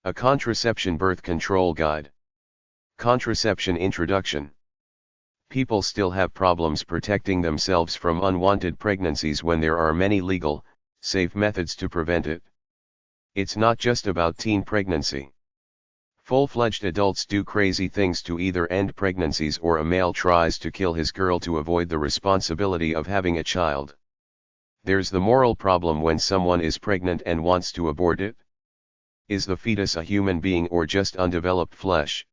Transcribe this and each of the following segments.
A Contraception Birth Control Guide. Contraception Introduction. People still have problems protecting themselves from unwanted pregnancies when there are many legal, safe methods to prevent it. It's not just about teen pregnancy. Full-fledged adults do crazy things to either end pregnancies, or a male tries to kill his girl to avoid the responsibility of having a child. There's the moral problem when someone is pregnant and wants to abort it. Is the fetus a human being or just undeveloped flesh?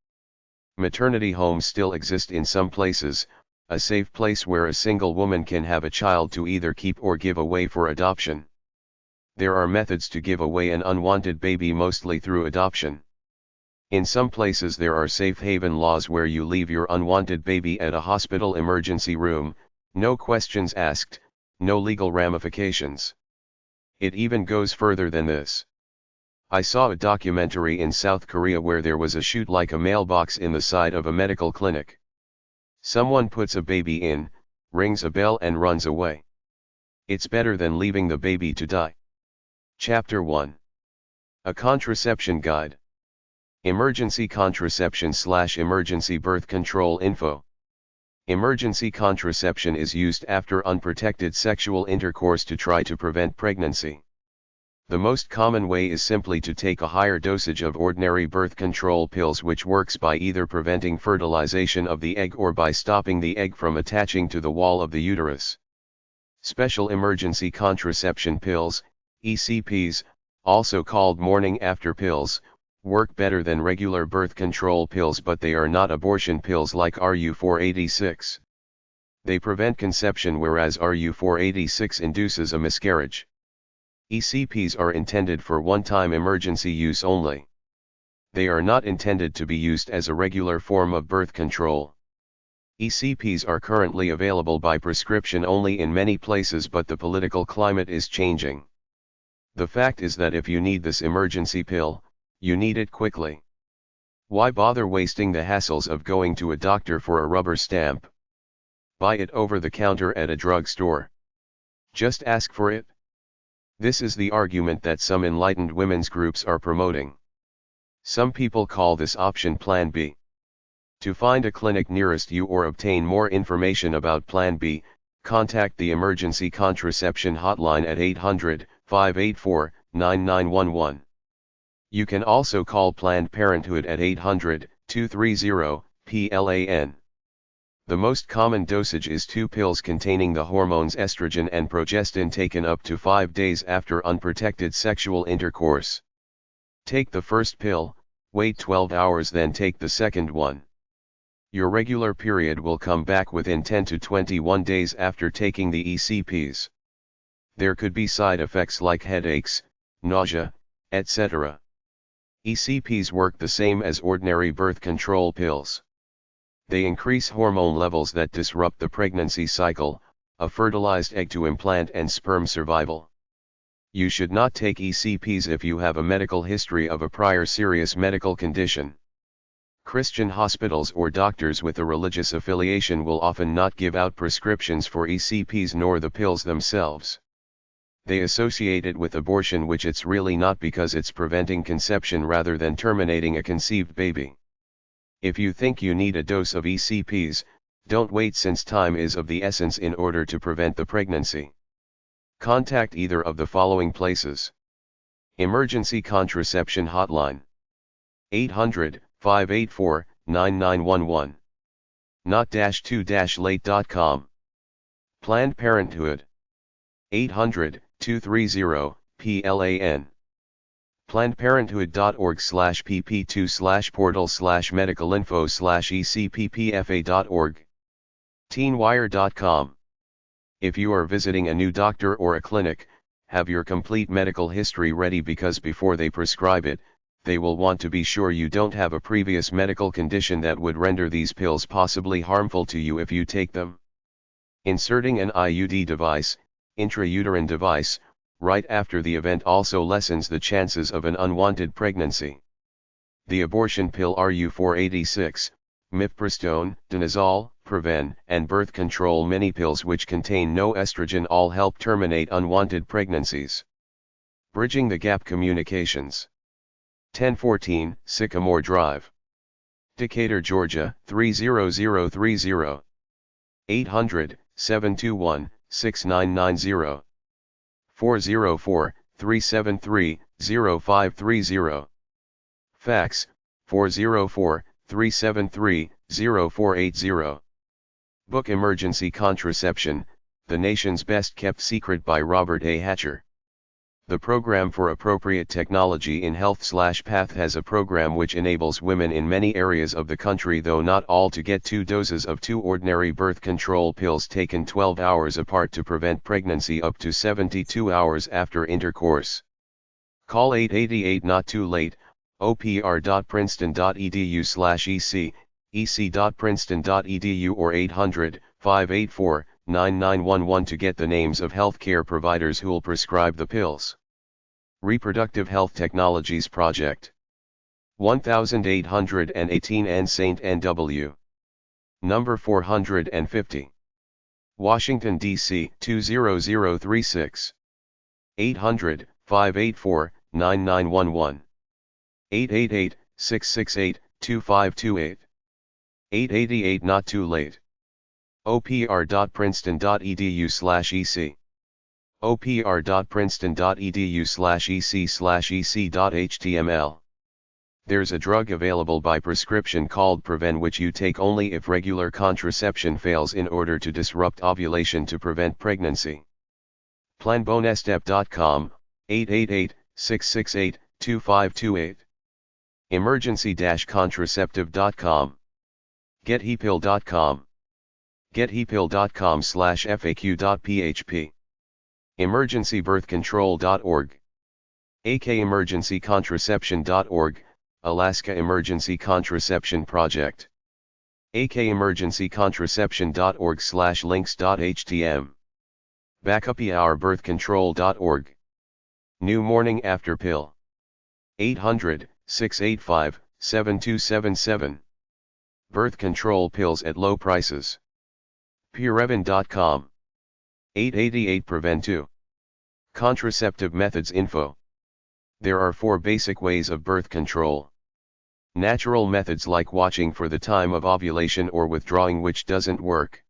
Maternity homes still exist in some places, a safe place where a single woman can have a child to either keep or give away for adoption. There are methods to give away an unwanted baby, mostly through adoption. In some places there are safe haven laws where you leave your unwanted baby at a hospital emergency room, no questions asked, no legal ramifications. It even goes further than this. I saw a documentary in South Korea where there was a chute like a mailbox in the side of a medical clinic. Someone puts a baby in, rings a bell and runs away. It's better than leaving the baby to die. Chapter 1. A Contraception Guide. Emergency contraception/emergency birth control info. Emergency contraception is used after unprotected sexual intercourse to try to prevent pregnancy. The most common way is simply to take a higher dosage of ordinary birth control pills, which works by either preventing fertilization of the egg or by stopping the egg from attaching to the wall of the uterus. Special emergency contraception pills, ECPs, also called morning after pills, work better than regular birth control pills, but they are not abortion pills like RU486. They prevent conception, whereas RU486 induces a miscarriage. ECPs are intended for one-time emergency use only. They are not intended to be used as a regular form of birth control. ECPs are currently available by prescription only in many places, but the political climate is changing. The fact is that if you need this emergency pill, you need it quickly. Why bother wasting the hassles of going to a doctor for a rubber stamp? Buy it over the counter at a drugstore. Just ask for it. This is the argument that some enlightened women's groups are promoting. Some people call this option Plan B. To find a clinic nearest you or obtain more information about Plan B, contact the Emergency Contraception Hotline at 800-584-9911. You can also call Planned Parenthood at 800-230-PLAN. The most common dosage is 2 pills containing the hormones estrogen and progestin, taken up to 5 days after unprotected sexual intercourse. Take the first pill, wait 12 hours, then take the second one. Your regular period will come back within 10 to 21 days after taking the ECPs. There could be side effects like headaches, nausea, etc. ECPs work the same as ordinary birth control pills. They increase hormone levels that disrupt the pregnancy cycle, a fertilized egg to implant, and sperm survival. You should not take ECPs if you have a medical history of a prior serious medical condition. Christian hospitals or doctors with a religious affiliation will often not give out prescriptions for ECPs nor the pills themselves. They associate it with abortion, which it's really not, because it's preventing conception rather than terminating a conceived baby. If you think you need a dose of ECPs, don't wait, since time is of the essence in order to prevent the pregnancy. Contact either of the following places. Emergency Contraception Hotline. 800-584-9911. not-2-late.com. Planned Parenthood. 800-230-PLAN. PlannedParenthood.org/pp2/portal/medicalinfo/ecppfa.org. teenwire.com. If you are visiting a new doctor or a clinic, have your complete medical history ready, because before they prescribe it, they will want to be sure you don't have a previous medical condition that would render these pills possibly harmful to you if you take them. Inserting an IUD device, intrauterine device, right after the event also lessens the chances of an unwanted pregnancy. The abortion pill RU486, mifepristone, danazol, Preven, and birth control mini pills, which contain no estrogen, all help terminate unwanted pregnancies. Bridging the Gap Communications. 1014 Sycamore Drive, Decatur, Georgia, 30030, 800-721-6990, 404-373-0530, fax, 404-373-0480. Book Emergency Contraception, The Nation's Best Kept Secret by Robert A. Hatcher. The Program for Appropriate Technology in Health/PATH has a program which enables women in many areas of the country, though not all, to get 2 doses of 2 ordinary birth control pills taken 12 hours apart to prevent pregnancy up to 72 hours after intercourse. Call 888 Not Too Late, opr.princeton.edu/ec, ec.princeton.edu, or 800-584-9911 to get the names of healthcare providers who'll prescribe the pills. Reproductive Health Technologies Project, 1818 N St. N.W. Number 450. Washington, D.C. 20036. 800-584-9911. 888-668-2528. 888 Not Too Late. opr.princeton.edu/ec. opr.princeton.edu/ec/ec.html. There's a drug available by prescription called Preven, which you take only if regular contraception fails in order to disrupt ovulation to prevent pregnancy. Planbonestep.com, 888-668-2528. Emergency-contraceptive.com. GetHePill.com. GetHePill.com/faq.php. EmergencyBirthControl.org. AKEmergencyContraception.org, Alaska Emergency Contraception Project. AKEmergencyContraception.org/links.htm. BackupYourBirthControl.org. New Morning After Pill. 800-685-7277. Birth control pills at low prices. Pureven.com. 888 Preven 2. Contraceptive methods info. There are 4 basic ways of birth control. Natural methods like watching for the time of ovulation or withdrawing, which doesn't work.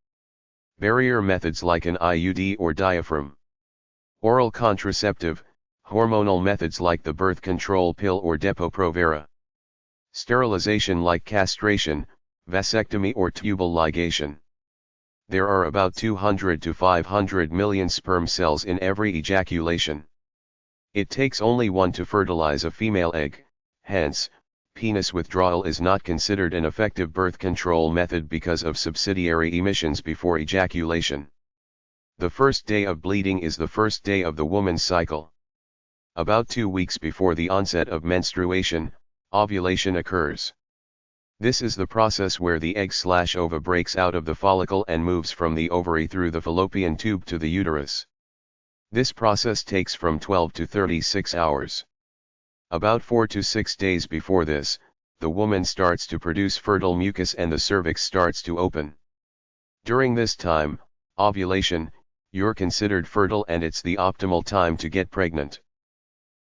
Barrier methods like an IUD or diaphragm. Oral contraceptive, hormonal methods like the birth control pill or Depo-Provera. Sterilization like castration, vasectomy or tubal ligation. There are about 200 to 500 million sperm cells in every ejaculation. It takes only one to fertilize a female egg, hence, penis withdrawal is not considered an effective birth control method because of subsidiary emissions before ejaculation. The first day of bleeding is the first day of the woman's cycle. About 2 weeks before the onset of menstruation, ovulation occurs. This is the process where the egg/ova breaks out of the follicle and moves from the ovary through the fallopian tube to the uterus. This process takes from 12 to 36 hours. About 4 to 6 days before this, the woman starts to produce fertile mucus and the cervix starts to open. During this time, ovulation, you're considered fertile and it's the optimal time to get pregnant.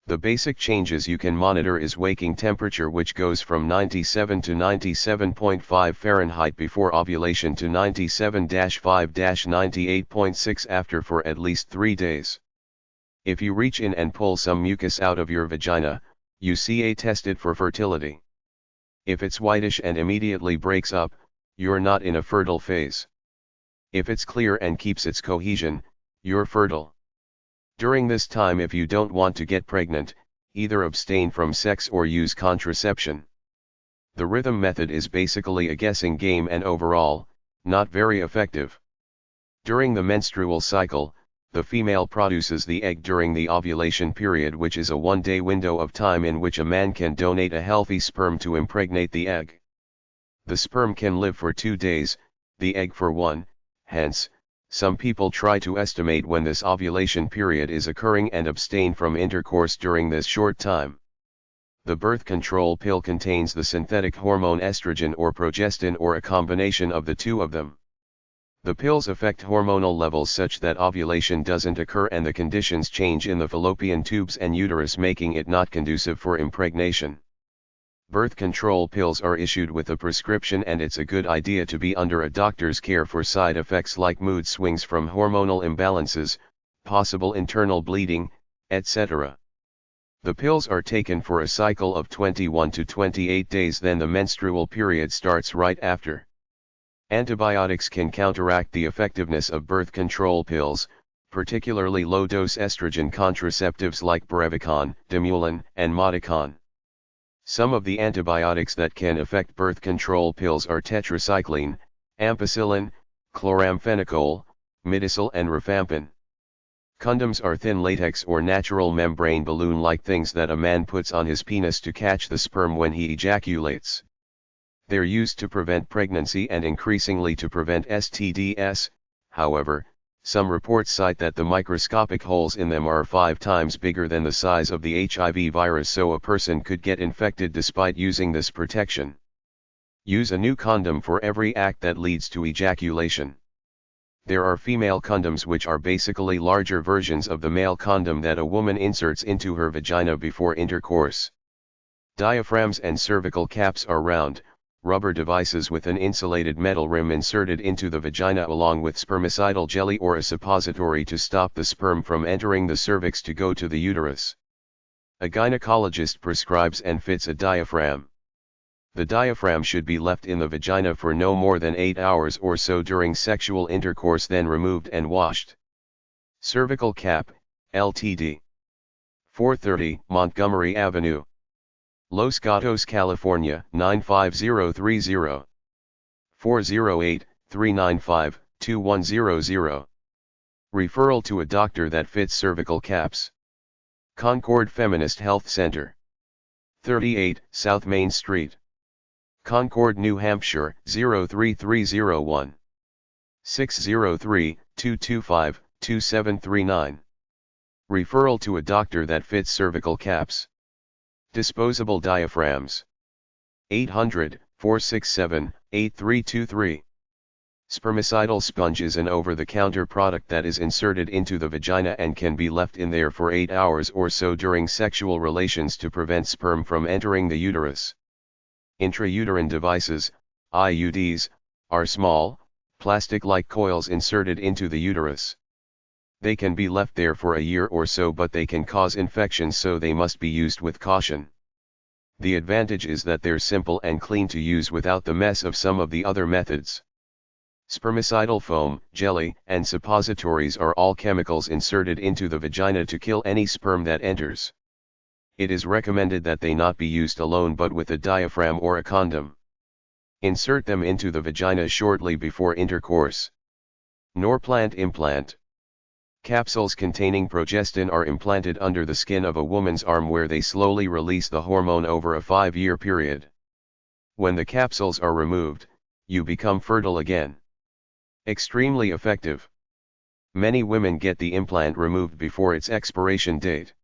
The basic changes you can monitor is waking temperature, which goes from 97 to 97.5 Fahrenheit before ovulation to 97-5-98.6 after for at least 3 days. If you reach in and pull some mucus out of your vagina, you see test it for fertility. If it's whitish and immediately breaks up, you're not in a fertile phase. If it's clear and keeps its cohesion, you're fertile. During this time, if you don't want to get pregnant, either abstain from sex or use contraception. The rhythm method is basically a guessing game and overall, not very effective. During the menstrual cycle, the female produces the egg during the ovulation period, which is a 1-day window of time in which a man can donate a healthy sperm to impregnate the egg. The sperm can live for 2 days, the egg for 1, hence, some people try to estimate when this ovulation period is occurring and abstain from intercourse during this short time. The birth control pill contains the synthetic hormone estrogen or progestin or a combination of the two of them. The pills affect hormonal levels such that ovulation doesn't occur and the conditions change in the fallopian tubes and uterus, making it not conducive for impregnation. Birth control pills are issued with a prescription, and it's a good idea to be under a doctor's care for side effects like mood swings from hormonal imbalances, possible internal bleeding, etc. The pills are taken for a cycle of 21 to 28 days, then the menstrual period starts right after. Antibiotics can counteract the effectiveness of birth control pills, particularly low-dose estrogen contraceptives like Brevicon, Dimulin, and Modicon. Some of the antibiotics that can affect birth control pills are tetracycline, ampicillin, chloramphenicol, Midocil, and rifampin. Condoms are thin latex or natural membrane balloon-like things that a man puts on his penis to catch the sperm when he ejaculates. They're used to prevent pregnancy and increasingly to prevent STDs. However, some reports cite that the microscopic holes in them are 5 times bigger than the size of the HIV virus, so a person could get infected despite using this protection. Use a new condom for every act that leads to ejaculation. There are female condoms which are basically larger versions of the male condom that a woman inserts into her vagina before intercourse. Diaphragms and cervical caps are round, rubber devices with an insulated metal rim inserted into the vagina along with spermicidal jelly or a suppository to stop the sperm from entering the cervix to go to the uterus. A gynecologist prescribes and fits a diaphragm. The diaphragm should be left in the vagina for no more than 8 hours or so during sexual intercourse, then removed and washed. Cervical cap, Ltd. 430 Montgomery Avenue, Los Gatos, California 95030. 408-395-2100. Referral to a doctor that fits cervical caps. Concord Feminist Health Center, 38 South Main Street, Concord, New Hampshire 03301. 603-225-2739. Referral to a doctor that fits cervical caps. Disposable diaphragms. 800-467-8323. Spermicidal sponge is an over-the-counter product that is inserted into the vagina and can be left in there for 8 hours or so during sexual relations to prevent sperm from entering the uterus. Intrauterine devices, IUDs, are small, plastic-like coils inserted into the uterus. They can be left there for a year or so, but they can cause infections, so they must be used with caution. The advantage is that they're simple and clean to use without the mess of some of the other methods. Spermicidal foam, jelly, and suppositories are all chemicals inserted into the vagina to kill any sperm that enters. It is recommended that they not be used alone but with a diaphragm or a condom. Insert them into the vagina shortly before intercourse. Norplant implant. Capsules containing progestin are implanted under the skin of a woman's arm, where they slowly release the hormone over a 5-year period. When the capsules are removed, you become fertile again. Extremely effective. Many women get the implant removed before its expiration date.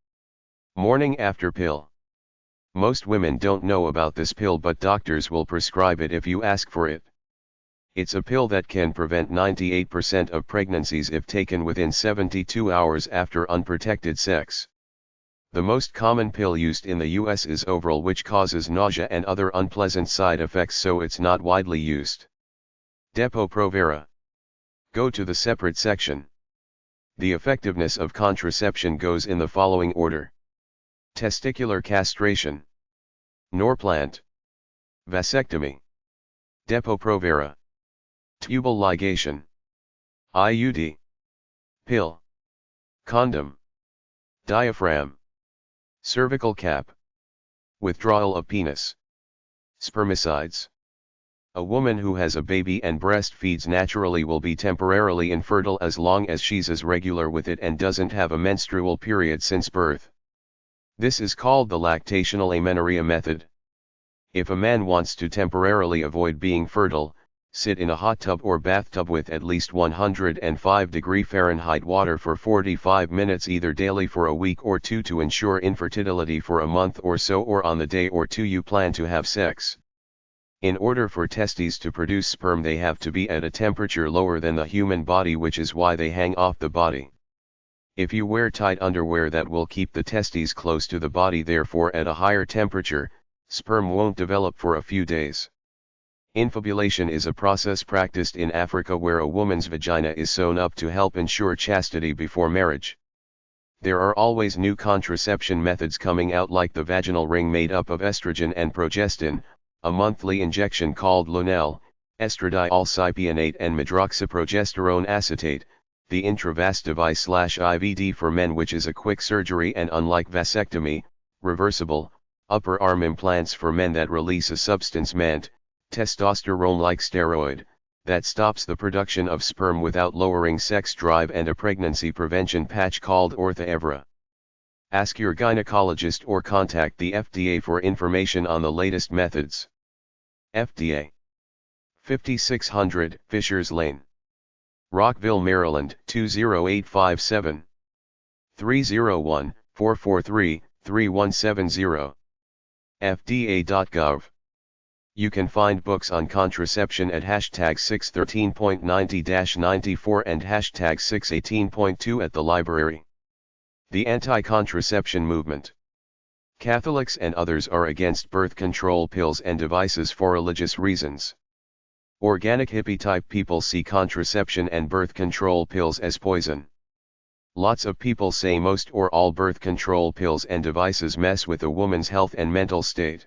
Morning after pill. Most women don't know about this pill, but doctors will prescribe it if you ask for it. It's a pill that can prevent 98% of pregnancies if taken within 72 hours after unprotected sex. The most common pill used in the US is Overal, which causes nausea and other unpleasant side effects, so it's not widely used. Depo-Provera. Go to the separate section. The effectiveness of contraception goes in the following order. Testicular castration. Norplant. Vasectomy. Depo-Provera. Tubal ligation. IUD. Pill. Condom. Diaphragm. Cervical cap. Withdrawal of penis. Spermicides. A woman who has a baby and breastfeeds naturally will be temporarily infertile as long as she's as regular with it and doesn't have a menstrual period since birth. This is called the lactational amenorrhea method. If a man wants to temporarily avoid being fertile, sit in a hot tub or bathtub with at least 105° Fahrenheit water for 45 minutes either daily for a week or two to ensure infertility for a month or so, or on the day or two you plan to have sex. In order for testes to produce sperm, they have to be at a temperature lower than the human body, which is why they hang off the body. If you wear tight underwear, that will keep the testes close to the body, therefore at a higher temperature, Sperm won't develop for a few days. Infibulation is a process practiced in Africa where a woman's vagina is sewn up to help ensure chastity before marriage. There are always new contraception methods coming out, like the vaginal ring made up of estrogen and progestin, a monthly injection called Lonel, estradiol cypionate and medroxyprogesterone acetate, the intravas device/IVD for men, which is a quick surgery and, unlike vasectomy, reversible, upper arm implants for men that release a substance meant, testosterone-like steroid, that stops the production of sperm without lowering sex drive, and a pregnancy prevention patch called Ortho-Evra. Ask your gynecologist or contact the FDA for information on the latest methods. FDA 5600 Fishers Lane, Rockville, Maryland 20857, 301-443-3170. FDA.gov. You can find books on contraception at hashtag 613.90-94 and hashtag 618.2 at the library. The anti-contraception movement. Catholics and others are against birth control pills and devices for religious reasons. Organic hippie-type people see contraception and birth control pills as poison. Lots of people say most or all birth control pills and devices mess with a woman's health and mental state.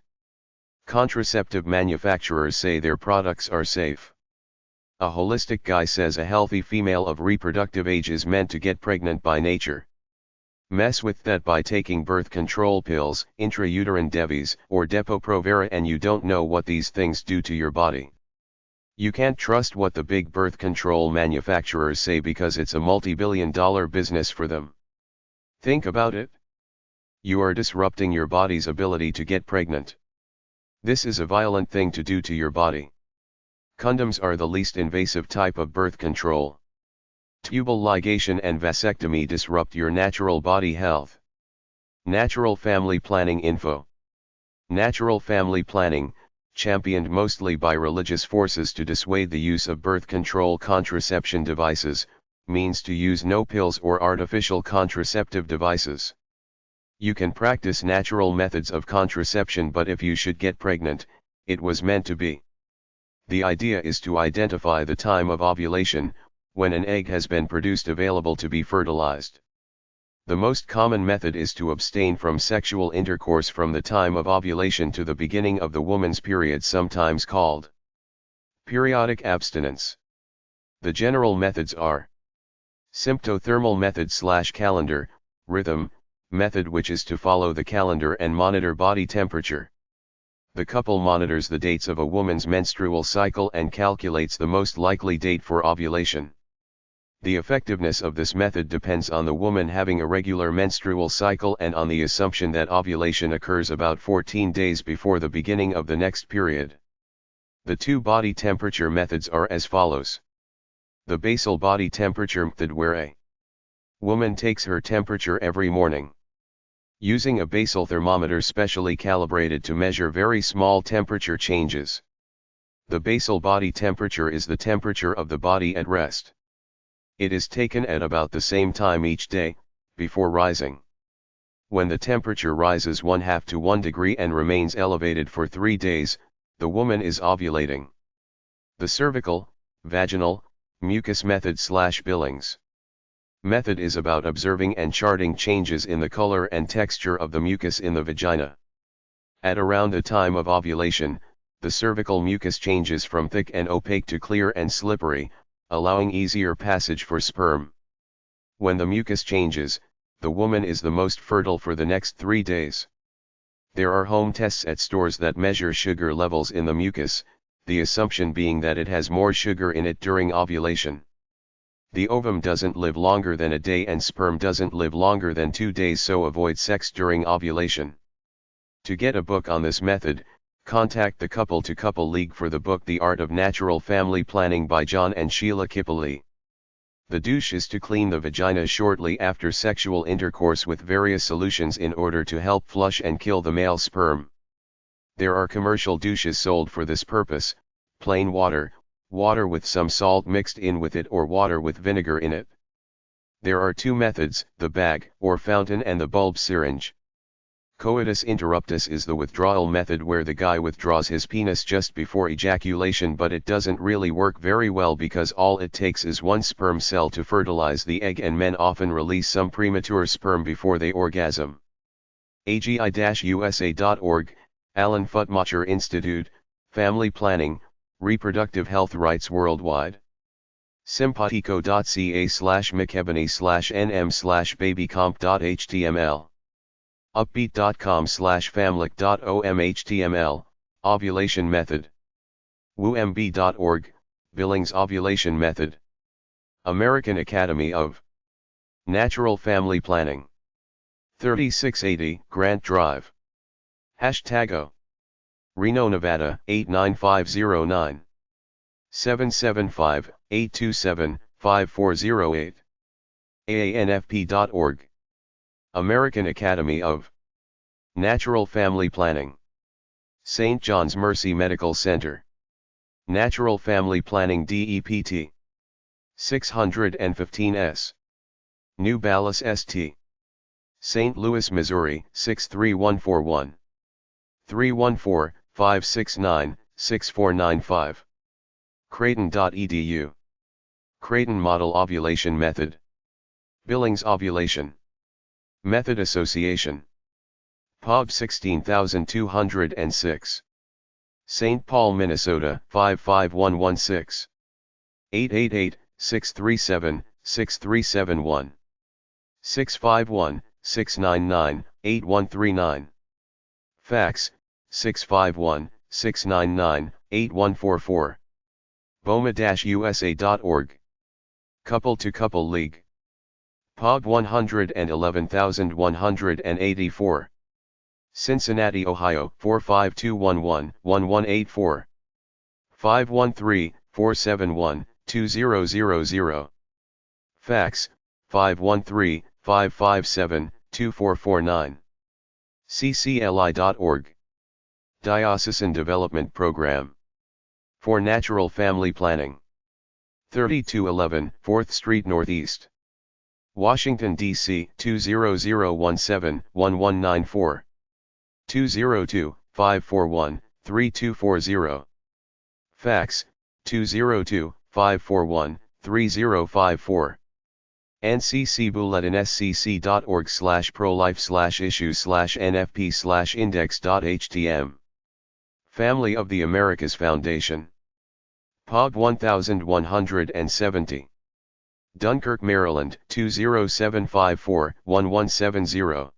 Contraceptive manufacturers say their products are safe. A holistic guy says a healthy female of reproductive age is meant to get pregnant by nature. Mess with that by taking birth control pills, intrauterine Devis, or Depo-Provera, and you don't know what these things do to your body. You can't trust what the big birth control manufacturers say because it's a multi-billion-dollar business for them. Think about it. You are disrupting your body's ability to get pregnant. This is a violent thing to do to your body. Condoms are the least invasive type of birth control. Tubal ligation and vasectomy disrupt your natural body health. Natural family planning info. Natural family planning, championed mostly by religious forces to dissuade the use of birth control contraception devices, means to use no pills or artificial contraceptive devices. You can practice natural methods of contraception, but if you should get pregnant, it was meant to be. The idea is to identify the time of ovulation, when an egg has been produced available to be fertilized. The most common method is to abstain from sexual intercourse from the time of ovulation to the beginning of the woman's period, sometimes called periodic abstinence. The general methods are symptothermal method/calendar, rhythm method, which is to follow the calendar and monitor body temperature. The couple monitors the dates of a woman's menstrual cycle and calculates the most likely date for ovulation. The effectiveness of this method depends on the woman having a regular menstrual cycle and on the assumption that ovulation occurs about 14 days before the beginning of the next period. The two body temperature methods are as follows. The basal body temperature method, where a woman takes her temperature every morning, using a basal thermometer specially calibrated to measure very small temperature changes. The basal body temperature is the temperature of the body at rest. It is taken at about the same time each day, before rising. When the temperature rises 1/2 to 1 degree and remains elevated for 3 days, the woman is ovulating. The cervical, vaginal, mucus method/Billings method is about observing and charting changes in the color and texture of the mucus in the vagina. At around the time of ovulation, the cervical mucus changes from thick and opaque to clear and slippery, allowing easier passage for sperm. When the mucus changes, the woman is the most fertile for the next 3 days. There are home tests at stores that measure sugar levels in the mucus, the assumption being that it has more sugar in it during ovulation. The ovum doesn't live longer than a day and sperm doesn't live longer than 2 days, so avoid sex during ovulation. To get a book on this method, contact the Couple to Couple League for the book The Art of Natural Family Planning by John and Sheila Kippley. The douche is to clean the vagina shortly after sexual intercourse with various solutions in order to help flush and kill the male sperm. There are commercial douches sold for this purpose: plain water, water with some salt mixed in with it, or water with vinegar in it. There are 2 methods, the bag or fountain and the bulb syringe. Coitus interruptus is the withdrawal method where the guy withdraws his penis just before ejaculation, but it doesn't really work very well because all it takes is one sperm cell to fertilize the egg, and men often release some premature sperm before they orgasm. AGI-USA.org, Alan Futmacher Institute, Family Planning, Reproductive Health Rights Worldwide. Simpatico.ca/mchebony/nm/babycomp.html. Upbeat.com/famlic.omhtml, Ovulation Method. WooMB.org, Billings Ovulation Method. American Academy of Natural Family Planning. 3680 Grant Drive. #O. Reno, Nevada, 89509. 775-827-5408. AANFP.org. American Academy of Natural Family Planning. St. John's Mercy Medical Center. Natural Family Planning DEPT. 615S. New Ballas St. St. Louis, Missouri, 63141. 314-569-6495. Creighton.edu. Creighton Model Ovulation Method. Billings Ovulation Method Association. POB 16206. St. Paul, Minnesota, 55116. 888-637-6371. 651-699-8139. Fax, 651-699-8144. BOMA-USA.org. Couple to Couple League. POB 111184. Cincinnati, Ohio, 45211-1184. 513-471-2000. Fax, 513-557-2449. CCLI.org. Diocesan Development Program for Natural Family Planning. 3211 4th Street Northeast. Washington, D.C. 20017-1194. 202-541-3240. Fax, 202-541-3054. nccbulletin.scc.org/pro-life/issues/nfp/index.htm. Family of the Americas Foundation. POB 1170. Dunkirk, Maryland, 20754-1170.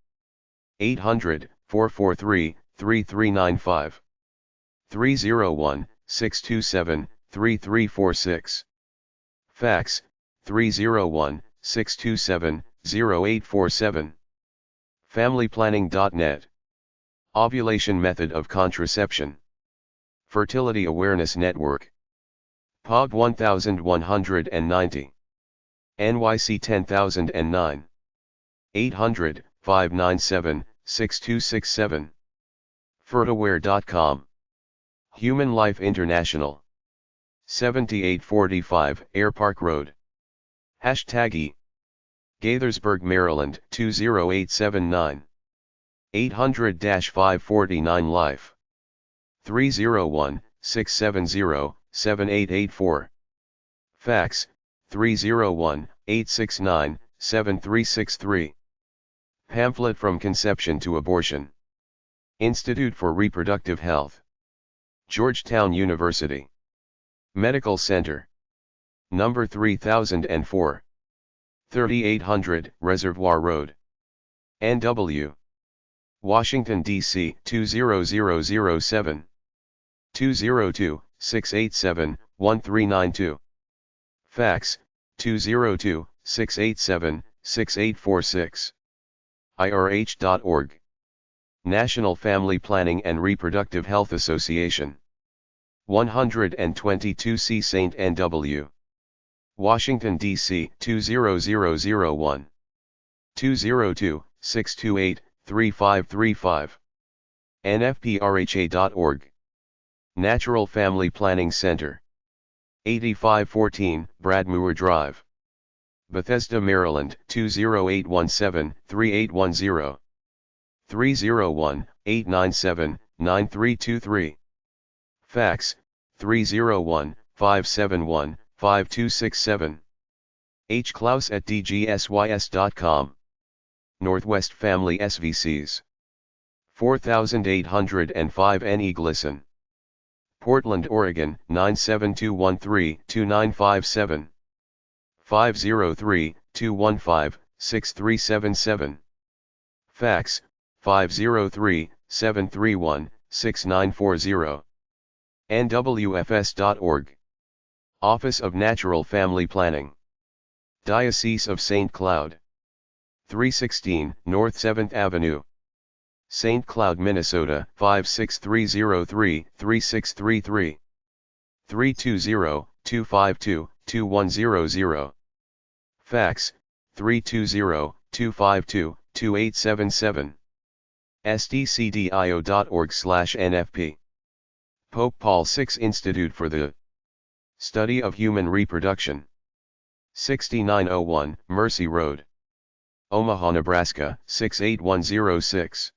800-443-3395. 301-627-3346. Fax, 301-627-0847. FamilyPlanning.net. Ovulation Method of Contraception. Fertility Awareness Network. POB 1190. NYC 10009. 800-597-6267. Fertaware.com. Human Life International. 7845 Air Park Road. #E. Gaithersburg, Maryland, 20879. 800-549 Life. 301-670-7884. Fax, 301-869-7363. Pamphlet From Conception to Abortion. Institute for Reproductive Health. Georgetown University. Medical Center. Number 3004. 3800 Reservoir Road. NW. Washington, D.C. 20007. 202-687-1392. Fax, 202-687-6846. IRH.org. National Family Planning and Reproductive Health Association. 122C St. N.W. Washington, D.C. 20001. 202-628-3535. NFPRHA.org. Natural Family Planning Center. 8514 Bradmoor Drive. Bethesda, Maryland, 20817-3810. 301-897-9323. Fax, 301-571-5267. hklaus@dgsys.com. Northwest Family SVCs. 4805 N. Glisson. Portland, Oregon, 97213-2957. 503-215-6377. Fax, 503-731-6940. nwfs.org. Office of Natural Family Planning. Diocese of St. Cloud. 316 North 7th Avenue. St. Cloud, Minnesota, 56303-3633. 320-252-2100. Fax, 320-252-2877. sdcdio.org/nfp. Pope Paul VI Institute for the Study of Human Reproduction. 6901 Mercy Road. Omaha, Nebraska, 68106.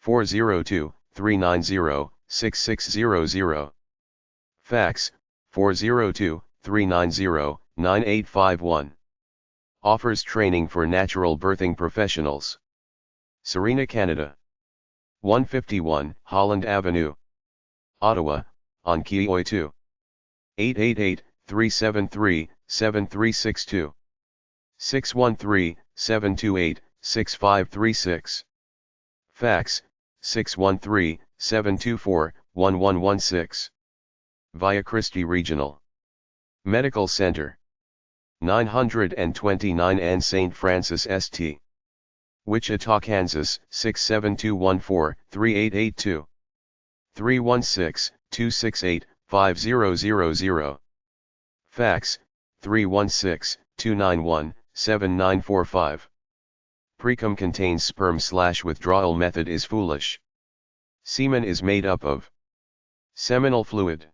402-390-6600. Fax, 402-390-9851. Offers training for natural birthing professionals. Sarina, Canada. 151 Holland Avenue. Ottawa, Ontario 2. 888-373-7362. 613-728-6536. Fax, 613-724-1116. Via Christi Regional Medical Center. 929 N. St. Francis St. Wichita, Kansas, 67214-3882. 316-268-5000. Fax, 316-291-7945. Precum contains sperm/withdrawal method is foolish. Semen is made up of seminal fluid,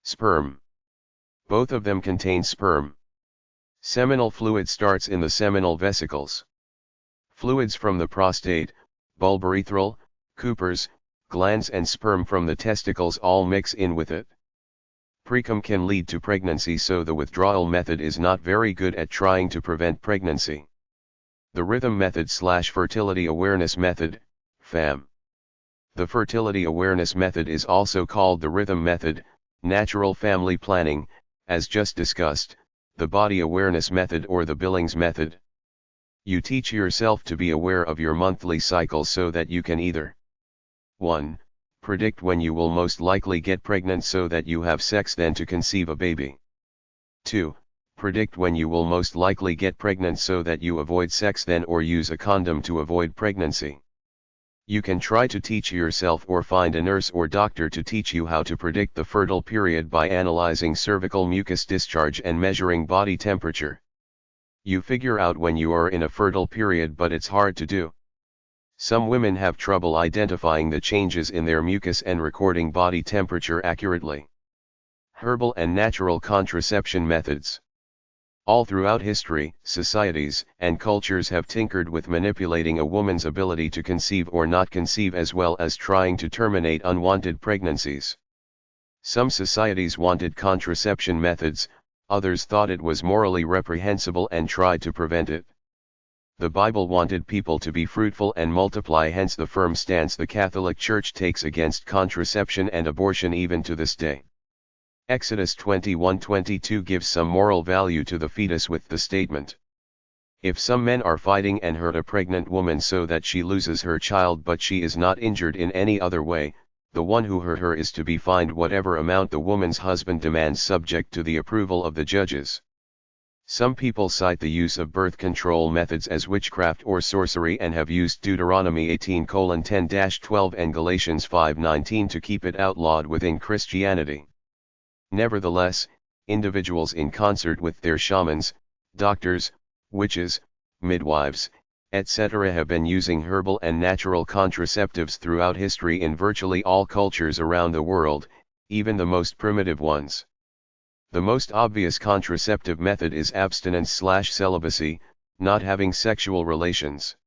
sperm. Both of them contain sperm. Seminal fluid starts in the seminal vesicles. Fluids from the prostate, bulbourethral, Cooper's, glands and sperm from the testicles all mix in with it. Precum can lead to pregnancy, so the withdrawal method is not very good at trying to prevent pregnancy. The rhythm method/fertility awareness method, FAM. The fertility awareness method is also called the rhythm method, natural family planning, as just discussed, the body awareness method or the Billings method. You teach yourself to be aware of your monthly cycle so that you can either 1. Predict when you will most likely get pregnant so that you have sex then to conceive a baby. 2. Predict when you will most likely get pregnant so that you avoid sex then or use a condom to avoid pregnancy. You can try to teach yourself or find a nurse or doctor to teach you how to predict the fertile period by analyzing cervical mucus discharge and measuring body temperature. You figure out when you are in a fertile period, but it's hard to do. Some women have trouble identifying the changes in their mucus and recording body temperature accurately. Herbal and natural contraception methods. All throughout history, societies and cultures have tinkered with manipulating a woman's ability to conceive or not conceive, as well as trying to terminate unwanted pregnancies. Some societies wanted contraception methods, others thought it was morally reprehensible and tried to prevent it. The Bible wanted people to be fruitful and multiply, hence the firm stance the Catholic Church takes against contraception and abortion even to this day. Exodus 21:22 gives some moral value to the fetus with the statement, "If some men are fighting and hurt a pregnant woman so that she loses her child but she is not injured in any other way, the one who hurt her is to be fined whatever amount the woman's husband demands, subject to the approval of the judges." Some people cite the use of birth control methods as witchcraft or sorcery and have used Deuteronomy 18:10-12 and Galatians 5:19 to keep it outlawed within Christianity. Nevertheless, individuals in concert with their shamans, doctors, witches, midwives, etc. have been using herbal and natural contraceptives throughout history in virtually all cultures around the world, even the most primitive ones. The most obvious contraceptive method is abstinence/celibacy, not having sexual relations.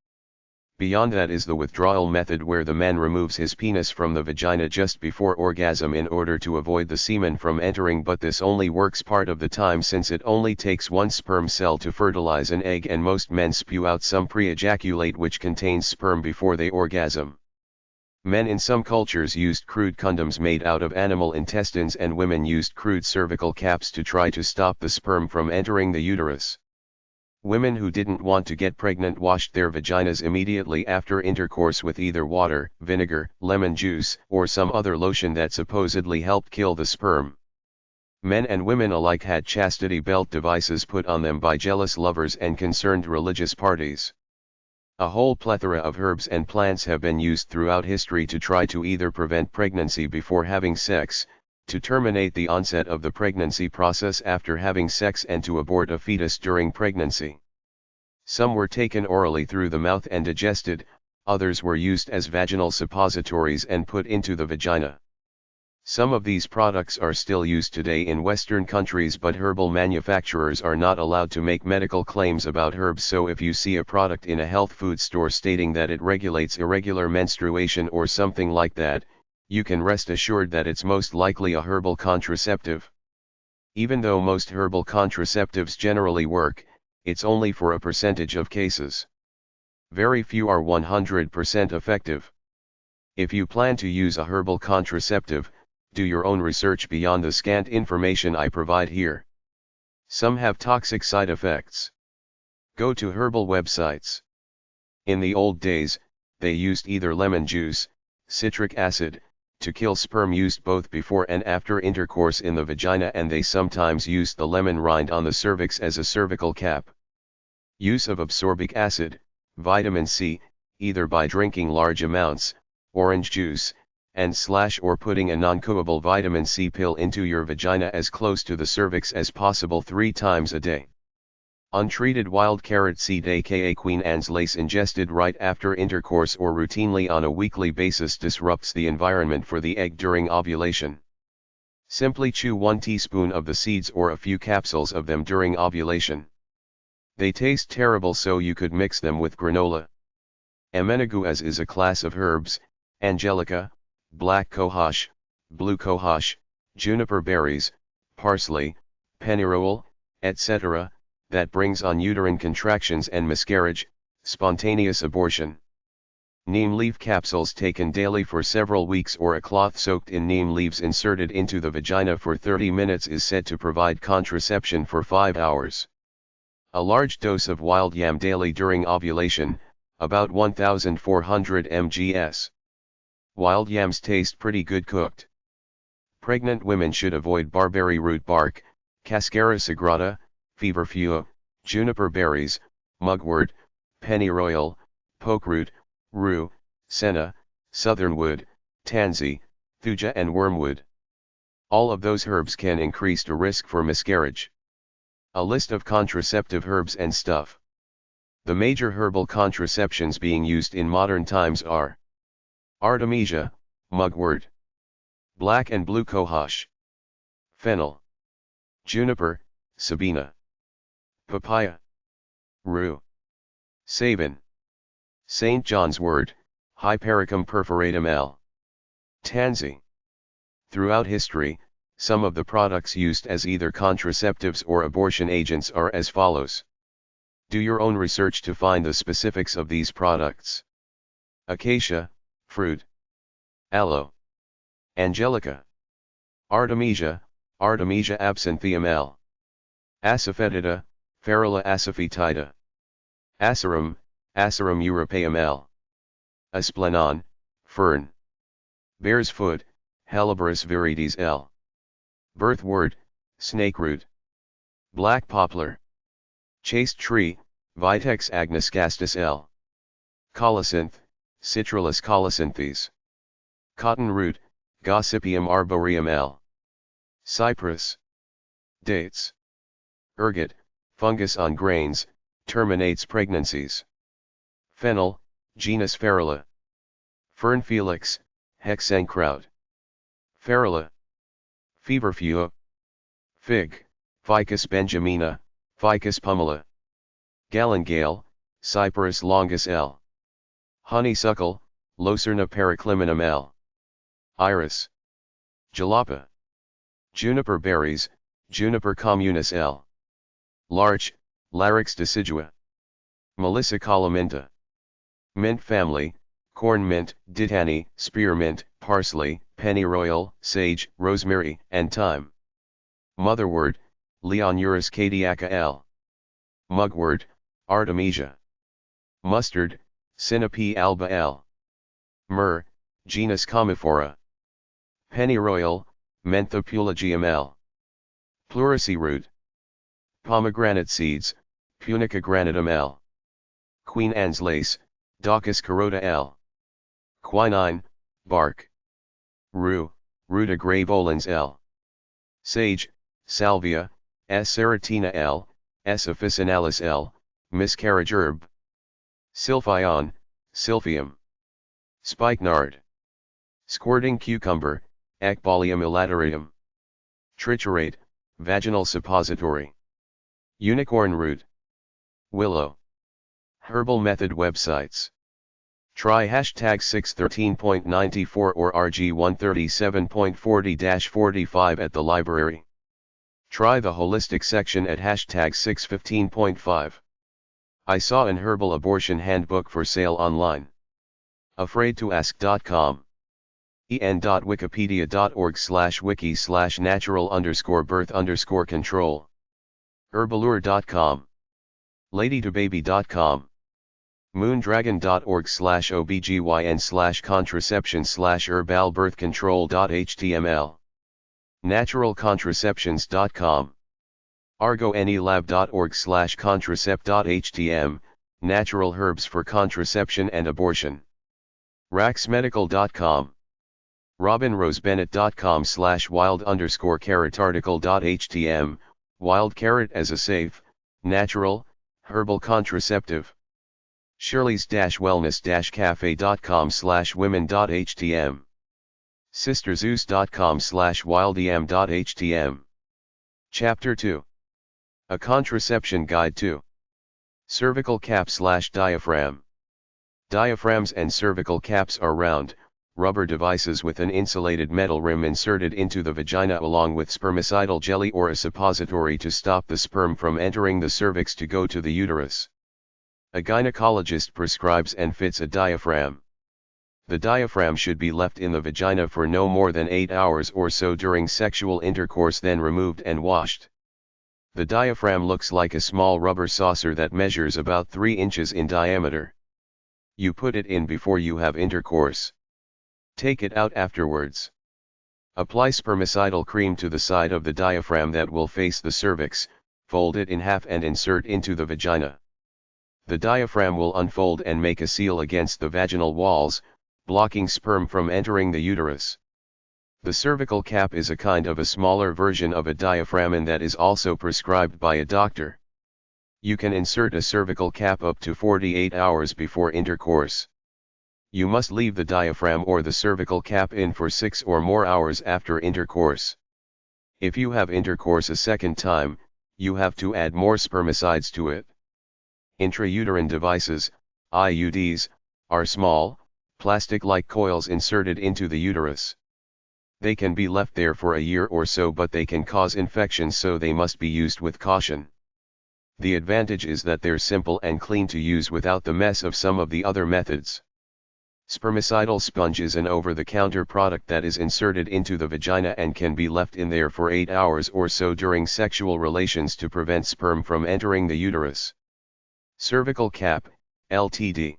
Beyond that is the withdrawal method, where the man removes his penis from the vagina just before orgasm in order to avoid the semen from entering, but this only works part of the time, since it only takes one sperm cell to fertilize an egg, and most men spew out some pre-ejaculate which contains sperm before they orgasm. Men in some cultures used crude condoms made out of animal intestines, and women used crude cervical caps to try to stop the sperm from entering the uterus. Women who didn't want to get pregnant washed their vaginas immediately after intercourse with either water, vinegar, lemon juice, or some other lotion that supposedly helped kill the sperm. Men and women alike had chastity belt devices put on them by jealous lovers and concerned religious parties. A whole plethora of herbs and plants have been used throughout history to try to either prevent pregnancy before having sex, to terminate the onset of the pregnancy process after having sex, and to abort a fetus during pregnancy. Some were taken orally through the mouth and digested, others were used as vaginal suppositories and put into the vagina. Some of these products are still used today in Western countries, but herbal manufacturers are not allowed to make medical claims about herbs, so if you see a product in a health food store stating that it regulates irregular menstruation or something like that, you can rest assured that it's most likely a herbal contraceptive. Even though most herbal contraceptives generally work, it's only for a percentage of cases. Very few are 100% effective. If you plan to use a herbal contraceptive, do your own research beyond the scant information I provide here. Some have toxic side effects. Go to herbal websites. In the old days, they used either lemon juice, citric acid, to kill sperm used both before and after intercourse in the vagina, and they sometimes used the lemon rind on the cervix as a cervical cap. Use of absorbic acid, vitamin C, either by drinking large amounts, orange juice, or putting a non-chewable vitamin C pill into your vagina as close to the cervix as possible 3 times a day. Untreated wild carrot seed aka Queen Anne's lace ingested right after intercourse or routinely on a weekly basis disrupts the environment for the egg during ovulation. Simply chew 1 teaspoon of the seeds or a few capsules of them during ovulation. They taste terrible, so you could mix them with granola. Amenaguas is a class of herbs: angelica, black cohosh, blue cohosh, juniper berries, parsley, pennyroyal, etc., that brings on uterine contractions and miscarriage, spontaneous abortion. Neem leaf capsules taken daily for several weeks, or a cloth soaked in neem leaves inserted into the vagina for 30 minutes, is said to provide contraception for 5 hours. A large dose of wild yam daily during ovulation, about 1,400 mgs. Wild yams taste pretty good cooked. Pregnant women should avoid barberry root bark, Cascara sagrada, feverfew, juniper berries, mugwort, pennyroyal, pokeroot, rue, senna, southernwood, tansy, thuja and wormwood. All of those herbs can increase the risk for miscarriage. A list of contraceptive herbs and stuff. The major herbal contraceptions being used in modern times are artemisia, mugwort, black and blue cohosh, fennel, juniper, sabina, papaya, rue, savin, St. John's wort, Hypericum perforatum L. tansy. Throughout history, some of the products used as either contraceptives or abortion agents are as follows. Do your own research to find the specifics of these products. Acacia, fruit. Aloe. Angelica. Artemisia, Artemisia absinthium L. Asafoetida, Ferula asafoetida. Asarum, Asarum europaeum L. Asplenon, fern. Bear's foot, Helleborus viridis L. Birthwort, snakeroot. Black poplar. Chaste tree, Vitex agnoscastus L. Colocynth, Citrulus colocynthis. Cotton root, Gossypium arboreum L. Cypress. Dates. Ergot, fungus on grains, terminates pregnancies. Fennel, genus Ferula. Fern Felix, Hexankraut. Ferula. Feverfew. Fig, Ficus benjamina, Ficus pumila. Galingale, Cyperus longus L. honeysuckle, Locerna pericliminum L. Iris. Jalapa. Juniper berries, Juniper communis L. Larch, Larix decidua. Melissa colominta. Mint family, corn mint, dittany, spearmint, parsley, pennyroyal, sage, rosemary, and thyme. Motherwort, Leonuris cardiaca L. Mugwort, Artemisia. Mustard, Sinape alba L. Myrrh, genus Commiphora. Pennyroyal, Mentha pulagium L. Pleurisy root. Pomegranate seeds, Punica granatum L. Queen Anne's lace, Daucus carota L. Quinine, bark. Rue, Ruta graveolens L. Sage, Salvia, S. serratina L. S. officinalis L. Miscarriage herb. Sylphion, Sylphium. Spikenard. Squirting cucumber, Ecbolium elaterium. Triturate, vaginal suppository. Unicorn root. Willow. Herbal method websites. Try hashtag 613.94 or RG 137.40-45 at the library. Try the holistic section at hashtag 615.5. I saw an herbal abortion handbook for sale online. AfraidToAsk.com. en.wikipedia.org/wiki/natural_birth_control. Herbalure.com. LadyToBaby.com. moondragon.org/obgyn/contraception/herbalbirthcontrol.html. naturalcontraceptions.com. argonelab.org/contracept.htm, natural herbs for contraception and abortion. raxmedical.com. robinrosebennett.com/wild_carrot article.htm, wild carrot as a safe, natural, herbal contraceptive. shirleys-wellness-cafe.com/women.htm. sisterzeus.com/wildem.htm. Chapter 2. A Contraception Guide to Cervical Cap/Diaphragm. Diaphragms and cervical caps are round, rubber devices with an insulated metal rim inserted into the vagina along with spermicidal jelly or a suppository to stop the sperm from entering the cervix to go to the uterus. A gynecologist prescribes and fits a diaphragm. The diaphragm should be left in the vagina for no more than 8 hours or so during sexual intercourse, then removed and washed. The diaphragm looks like a small rubber saucer that measures about 3 inches in diameter. You put it in before you have intercourse. Take it out afterwards. Apply spermicidal cream to the side of the diaphragm that will face the cervix, fold it in half and insert into the vagina. The diaphragm will unfold and make a seal against the vaginal walls, blocking sperm from entering the uterus. The cervical cap is a kind of a smaller version of a diaphragm and that is also prescribed by a doctor. You can insert a cervical cap up to 48 hours before intercourse. You must leave the diaphragm or the cervical cap in for 6 or more hours after intercourse. If you have intercourse a second time, you have to add more spermicides to it. Intrauterine devices, IUDs, are small, plastic-like coils inserted into the uterus. They can be left there for a year or so, but they can cause infections, so they must be used with caution. The advantage is that they're simple and clean to use without the mess of some of the other methods. Spermicidal sponge is an over-the-counter product that is inserted into the vagina and can be left in there for 8 hours or so during sexual relations to prevent sperm from entering the uterus. Cervical Cap, Ltd.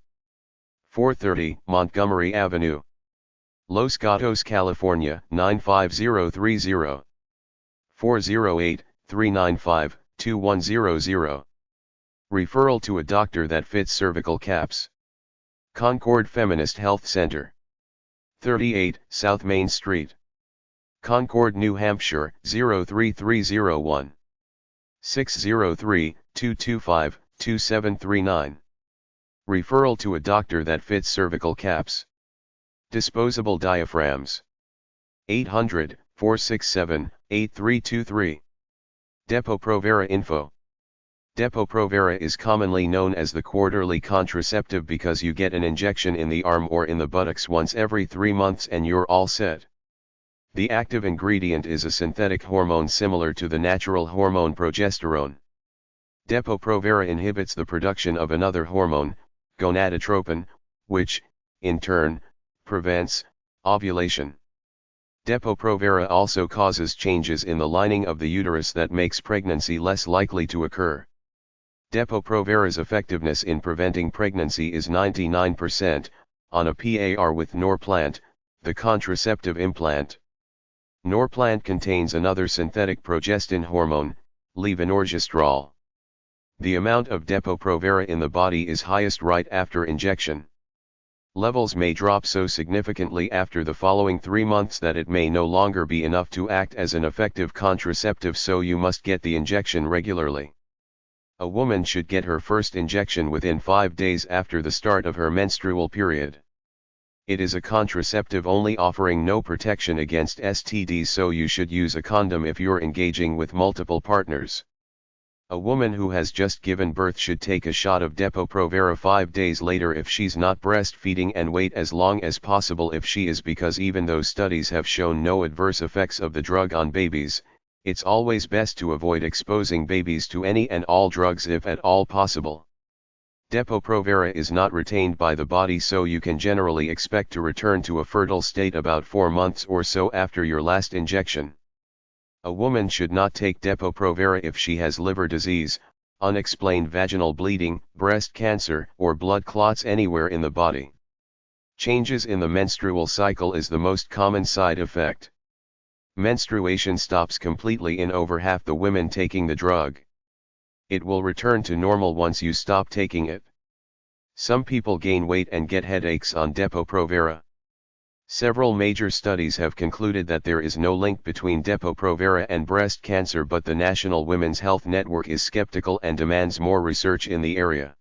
430 Montgomery Avenue, Los Gatos, California 95030. 408-395-2100. Referral to a doctor that fits cervical caps. Concord Feminist Health Center, 38 South Main Street, Concord, New Hampshire 03301. 603-225-2739. Referral to a doctor that fits cervical caps. Disposable diaphragms. 800-467-8323. Depo-Provera Info. Depo-Provera is commonly known as the quarterly contraceptive because you get an injection in the arm or in the buttocks once every 3 months and you're all set. The active ingredient is a synthetic hormone similar to the natural hormone progesterone. Depo-Provera inhibits the production of another hormone, gonadotropin, which, in turn, prevents ovulation. Depo-Provera also causes changes in the lining of the uterus that makes pregnancy less likely to occur. Depo-Provera's effectiveness in preventing pregnancy is 99%, on a par with Norplant, the contraceptive implant. Norplant contains another synthetic progestin hormone, levonorgestrel. The amount of Depo-Provera in the body is highest right after injection. Levels may drop so significantly after the following 3 months that it may no longer be enough to act as an effective contraceptive, so you must get the injection regularly. A woman should get her first injection within 5 days after the start of her menstrual period. It is a contraceptive only, offering no protection against STDs, so you should use a condom if you're engaging with multiple partners. A woman who has just given birth should take a shot of Depo-Provera 5 days later if she's not breastfeeding, and wait as long as possible if she is, because even though studies have shown no adverse effects of the drug on babies, it's always best to avoid exposing babies to any and all drugs if at all possible. Depo-Provera is not retained by the body, so you can generally expect to return to a fertile state about 4 months or so after your last injection. A woman should not take Depo-Provera if she has liver disease, unexplained vaginal bleeding, breast cancer, or blood clots anywhere in the body. Changes in the menstrual cycle is the most common side effect. Menstruation stops completely in over half the women taking the drug. It will return to normal once you stop taking it. Some people gain weight and get headaches on Depo-Provera. Several major studies have concluded that there is no link between Depo-Provera and breast cancer, but the National Women's Health Network is skeptical and demands more research in the area.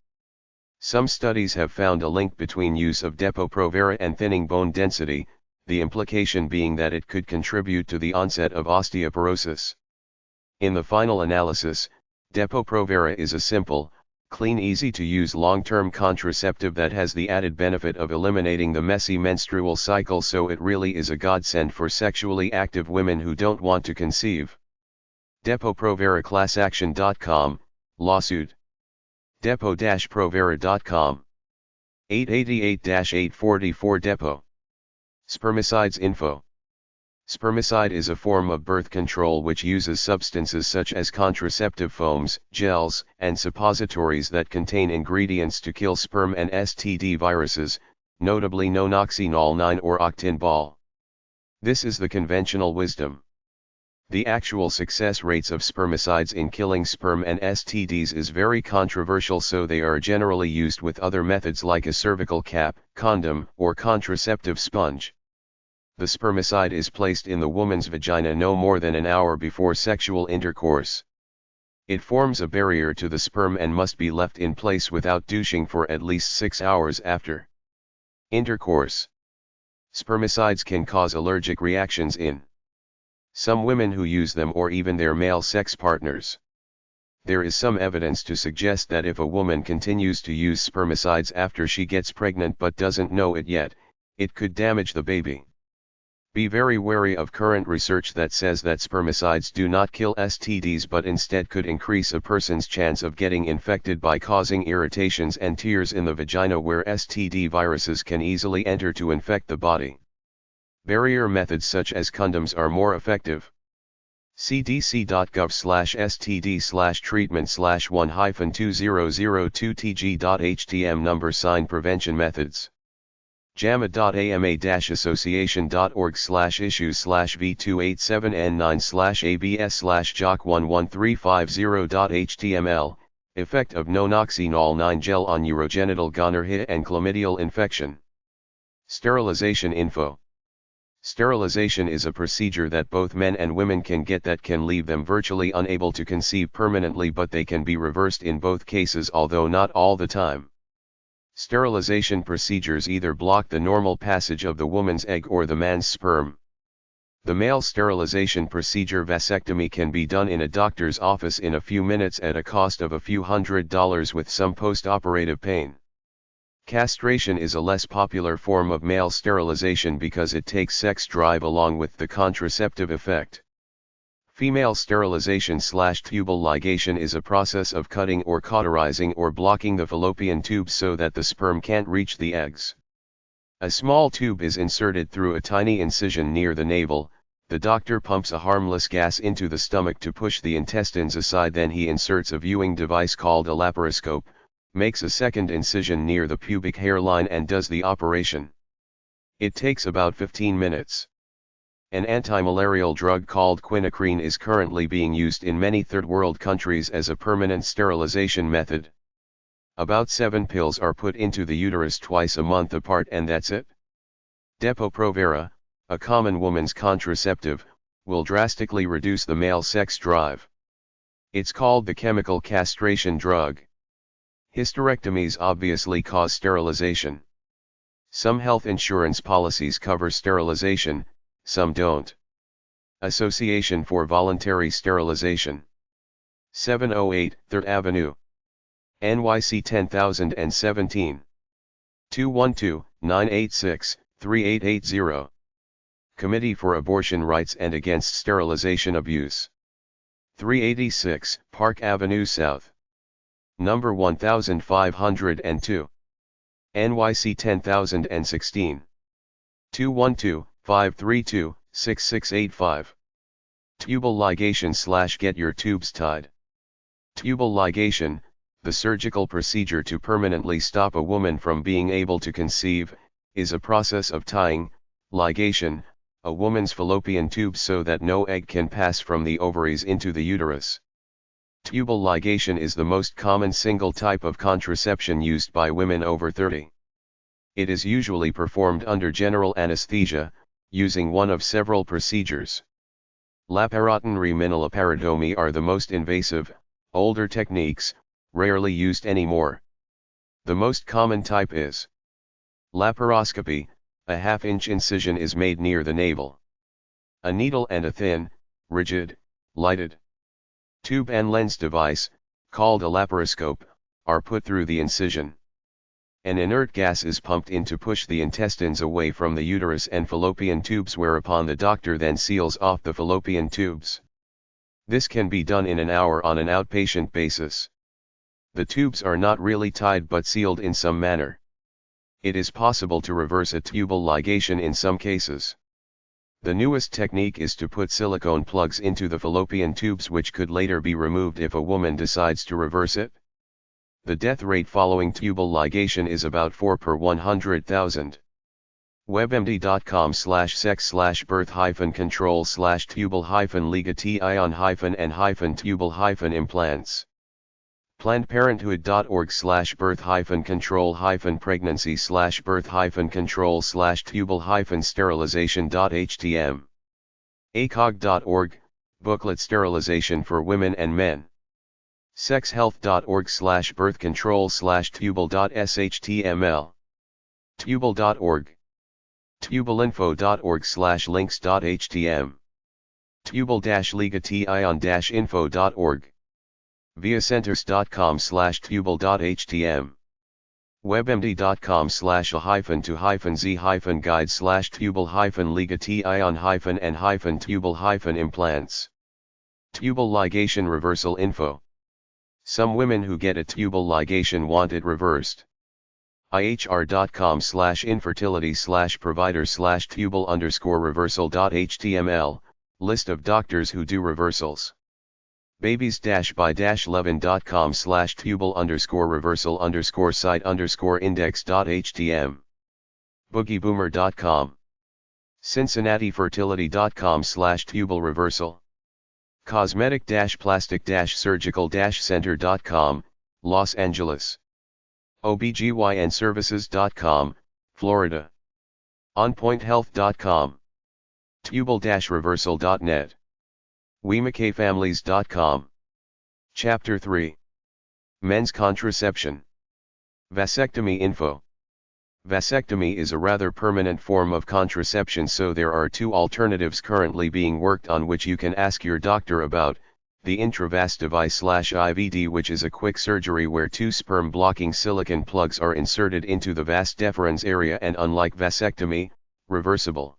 Some studies have found a link between use of Depo-Provera and thinning bone density, the implication being that it could contribute to the onset of osteoporosis. In the final analysis, Depo-Provera is a simple, clean, easy-to-use long-term contraceptive that has the added benefit of eliminating the messy menstrual cycle, so it really is a godsend for sexually active women who don't want to conceive. Depo-Provera ClassAction.com, lawsuit. Depo-Provera.com. 888-844 Depo. Spermicides info. Spermicide is a form of birth control which uses substances such as contraceptive foams, gels, and suppositories that contain ingredients to kill sperm and STD viruses, notably nonoxynol 9 or octinbol. This is the conventional wisdom. The actual success rates of spermicides in killing sperm and STDs is very controversial, so they are generally used with other methods like a cervical cap, condom, or contraceptive sponge. The spermicide is placed in the woman's vagina no more than an hour before sexual intercourse. It forms a barrier to the sperm and must be left in place without douching for at least 6 hours after intercourse. Spermicides can cause allergic reactions in some women who use them, or even their male sex partners. There is some evidence to suggest that if a woman continues to use spermicides after she gets pregnant but doesn't know it yet, it could damage the baby. Be very wary of current research that says that spermicides do not kill STDs but instead could increase a person's chance of getting infected by causing irritations and tears in the vagina where STD viruses can easily enter to infect the body. Barrier methods such as condoms are more effective. cdc.gov/std/1-2002tg.htm number prevention methods. JAMA.AMA-association.org/issues/v287n9/abs/jock11350.html, effect of nonoxynol 9 gel on urogenital gonorrhea and chlamydial infection. Sterilization info. Sterilization is a procedure that both men and women can get that can leave them virtually unable to conceive permanently, but they can be reversed in both cases, although not all the time. Sterilization procedures either block the normal passage of the woman's egg or the man's sperm. The male sterilization procedure vasectomy can be done in a doctor's office in a few minutes at a cost of a few $100s with some post-operative pain. Castration is a less popular form of male sterilization because it takes sex drive along with the contraceptive effect. Female sterilization/tubal ligation is a process of cutting or cauterizing or blocking the fallopian tubes so that the sperm can't reach the eggs. A small tube is inserted through a tiny incision near the navel. The doctor pumps a harmless gas into the stomach to push the intestines aside, then he inserts a viewing device called a laparoscope, makes a second incision near the pubic hairline and does the operation. It takes about 15 minutes. An antimalarial drug called quinacrine is currently being used in many third-world countries as a permanent sterilization method. About 7 pills are put into the uterus twice a month apart and that's it. Depo-Provera, a common woman's contraceptive, will drastically reduce the male sex drive. It's called the chemical castration drug. Hysterectomies obviously cause sterilization. Some health insurance policies cover sterilization, some don't. Association for Voluntary Sterilization. 708 3rd Avenue. NYC 10017. 212-986-3880. Committee for Abortion Rights and Against Sterilization Abuse. 386 Park Avenue South. Number 1502. NYC 10016. 212-532-6685. Tubal ligation/get your tubes tied. Tubal ligation, the surgical procedure to permanently stop a woman from being able to conceive, is a process of tying, ligation, a woman's fallopian tubes so that no egg can pass from the ovaries into the uterus. Tubal ligation is the most common single type of contraception used by women over 30. It is usually performed under general anesthesia, using one of several procedures. Laparotomy and laparotomy are the most invasive, older techniques, rarely used anymore. The most common type is laparoscopy. A half-inch incision is made near the navel. A needle and a thin, rigid, lighted tube and lens device, called a laparoscope, are put through the incision. An inert gas is pumped in to push the intestines away from the uterus and fallopian tubes, whereupon the doctor then seals off the fallopian tubes. This can be done in an hour on an outpatient basis. The tubes are not really tied but sealed in some manner. It is possible to reverse a tubal ligation in some cases. The newest technique is to put silicone plugs into the fallopian tubes, which could later be removed if a woman decides to reverse it. The death rate following tubal ligation is about 4 per 100,000. webmd.com/sex/birth-control/tubal-ligation-and-tubal-implants. PlannedParenthood.org/birth-control-pregnancy/birth-control/tubal-sterilization.htm. ACOG.org, booklet sterilization for women and men. Sexhealth.org/birth-control/tubal.shtml. Tubal.org. Tubalinfo.org/links.htm. Tubal-ligation-info.org. viacenters.com/tubal.htm. webmd.com/a-to-z-guide/tubal-ligation-and-tubal-implants. Tubal ligation reversal info. Some women who get a tubal ligation want it reversed. ihr.com/infertility/provider/tubal_reversal.html, list of doctors who do reversals. babies-by-11.com/tubal_reversal_site_index.htm. boogieboomer.com. cincinnatifertility.com/tubal-reversal. cosmetic-plastic-surgical-center.com, Los Angeles. obgynservices.com, Florida. onpointhealth.com. tubal-reversal.net. wemacayfamilies.com. Chapter 3. Men's Contraception. Vasectomy info. Vasectomy is a rather permanent form of contraception, so there are two alternatives currently being worked on which you can ask your doctor about: the intravas device/IVD, which is a quick surgery where two sperm-blocking silicone plugs are inserted into the vas deferens area, and unlike vasectomy, reversible.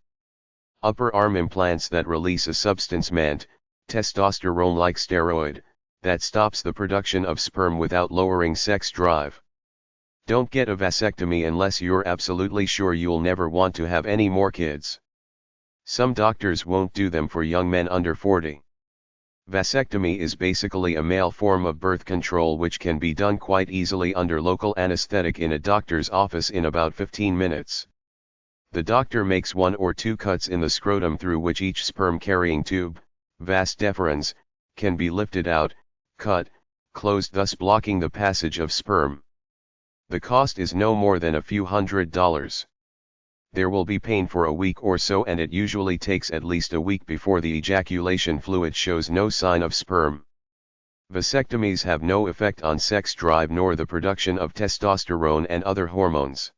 Upper arm implants that release a substance meant, testosterone-like steroid, that stops the production of sperm without lowering sex drive. Don't get a vasectomy unless you're absolutely sure you'll never want to have any more kids. Some doctors won't do them for young men under 40. Vasectomy is basically a male form of birth control which can be done quite easily under local anesthetic in a doctor's office in about 15 minutes. The doctor makes 1 or 2 cuts in the scrotum through which each sperm-carrying tube, vas deferens, can be lifted out, cut, closed, thus blocking the passage of sperm. The cost is no more than a few $100s. There will be pain for a week or so, and it usually takes at least a week before the ejaculation fluid shows no sign of sperm. Vasectomies have no effect on sex drive nor the production of testosterone and other hormones.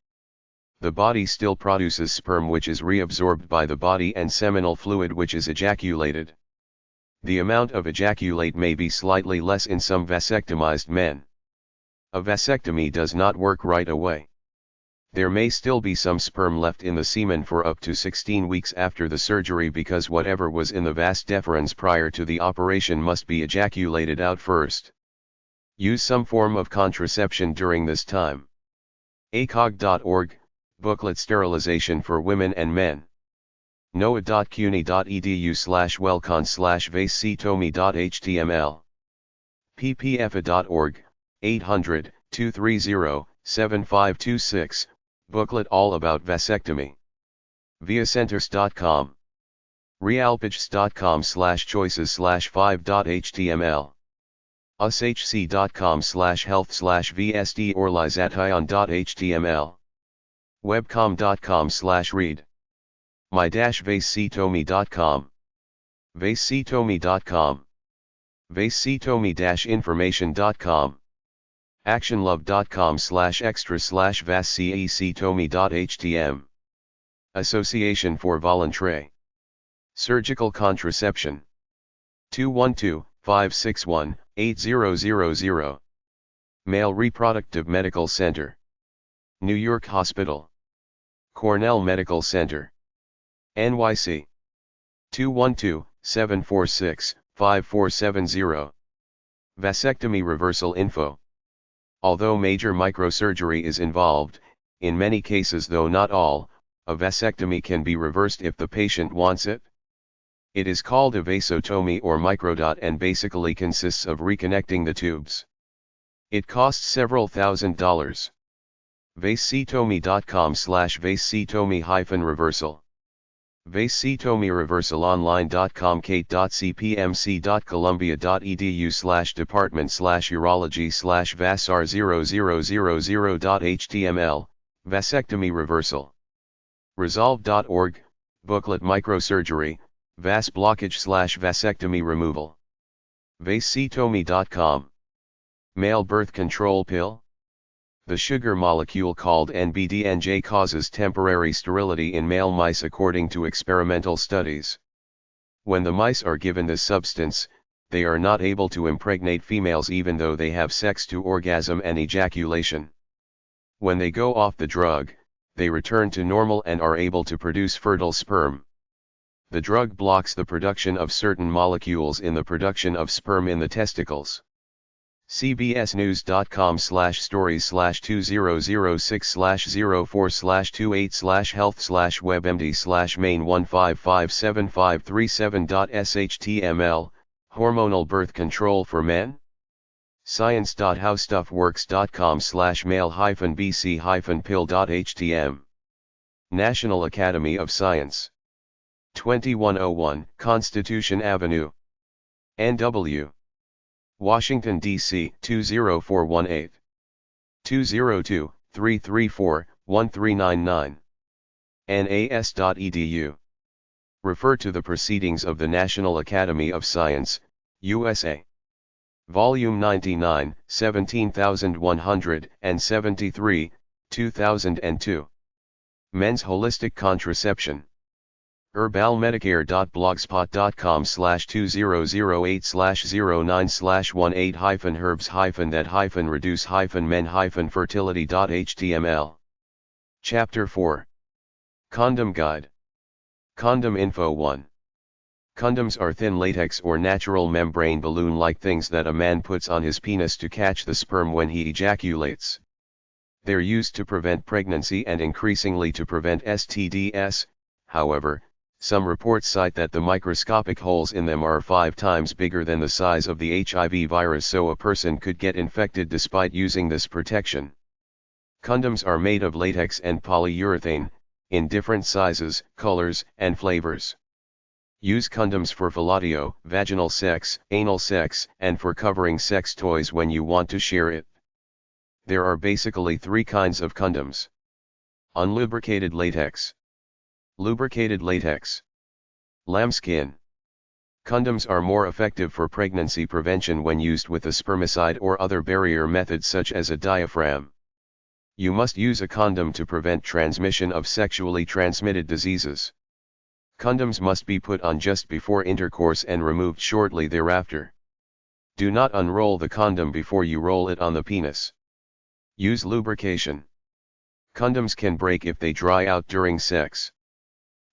The body still produces sperm, which is reabsorbed by the body, and seminal fluid, which is ejaculated. The amount of ejaculate may be slightly less in some vasectomized men. A vasectomy does not work right away. There may still be some sperm left in the semen for up to 16 weeks after the surgery, because whatever was in the vas deferens prior to the operation must be ejaculated out first. Use some form of contraception during this time. acog.org, booklet sterilization for women and men. noaa.cuny.edu/welcon/vasectomy.html. ppfa.org, 800-230-7526, booklet all about vasectomy. viacenters.com. realpages.com/choices/5.html. ushc.com/health/vsd or lization.html. webcom.com/read. my-vasectomy.com. vasectomy.com. vasectomy-information.com. actionlove.com/extra/vasectomy.htm. Association for Voluntary Surgical Contraception. 212-561-8000. Male Reproductive Medical Center. New York Hospital. Cornell Medical Center. NYC. 212-746-5470. Vasectomy reversal info. Although major microsurgery is involved, in many cases, though not all, a vasectomy can be reversed if the patient wants it. It is called a vasotomy or microdot and basically consists of reconnecting the tubes. It costs several $1,000s. vasectomy.com/vasectomy-reversal. vasetomyreversalonline.com. kate.cpmc.columbia.edu/department/urology/vasr0000.html. Vasectomy reversal. Resolve.org, booklet microsurgery, vas blockage/vasectomy removal. vasectomy.com. Male birth control pill. The sugar molecule called NBDNJ causes temporary sterility in male mice according to experimental studies. When the mice are given this substance, they are not able to impregnate females even though they have sex to orgasm and ejaculation. When they go off the drug, they return to normal and are able to produce fertile sperm. The drug blocks the production of certain molecules in the production of sperm in the testicles. cbsnews.com/stories/2006/04/28/health/webmd/main1557537.html. Hormonal birth control for men? science.howstuffworks.com/male-bc-pill.htm. National Academy of Science. 2101 Constitution Avenue, NW. Washington, D.C. 20418. 202-334-1399. nas.edu. Refer to the Proceedings of the National Academy of Science, USA. Volume 99, 17173, 2002. Men's Holistic Contraception. herbalmedicare.blogspot.com/2008/09/1/reduce-that-reduce-men-fertility.html. Chapter 4. Condom Guide. Condom Info 1. Condoms are thin latex or natural membrane balloon-like things that a man puts on his penis to catch the sperm when he ejaculates. They're used to prevent pregnancy and increasingly to prevent STDs, however, some reports cite that the microscopic holes in them are 5 times bigger than the size of the HIV virus, so a person could get infected despite using this protection. Condoms are made of latex and polyurethane, in different sizes, colors, and flavors. Use condoms for fellatio, vaginal sex, anal sex, and for covering sex toys when you want to share it. There are basically 3 kinds of condoms. Unlubricated latex. Lubricated latex. Lambskin. Condoms are more effective for pregnancy prevention when used with a spermicide or other barrier methods such as a diaphragm. You must use a condom to prevent transmission of sexually transmitted diseases. Condoms must be put on just before intercourse and removed shortly thereafter. Do not unroll the condom before you roll it on the penis. Use lubrication. Condoms can break if they dry out during sex.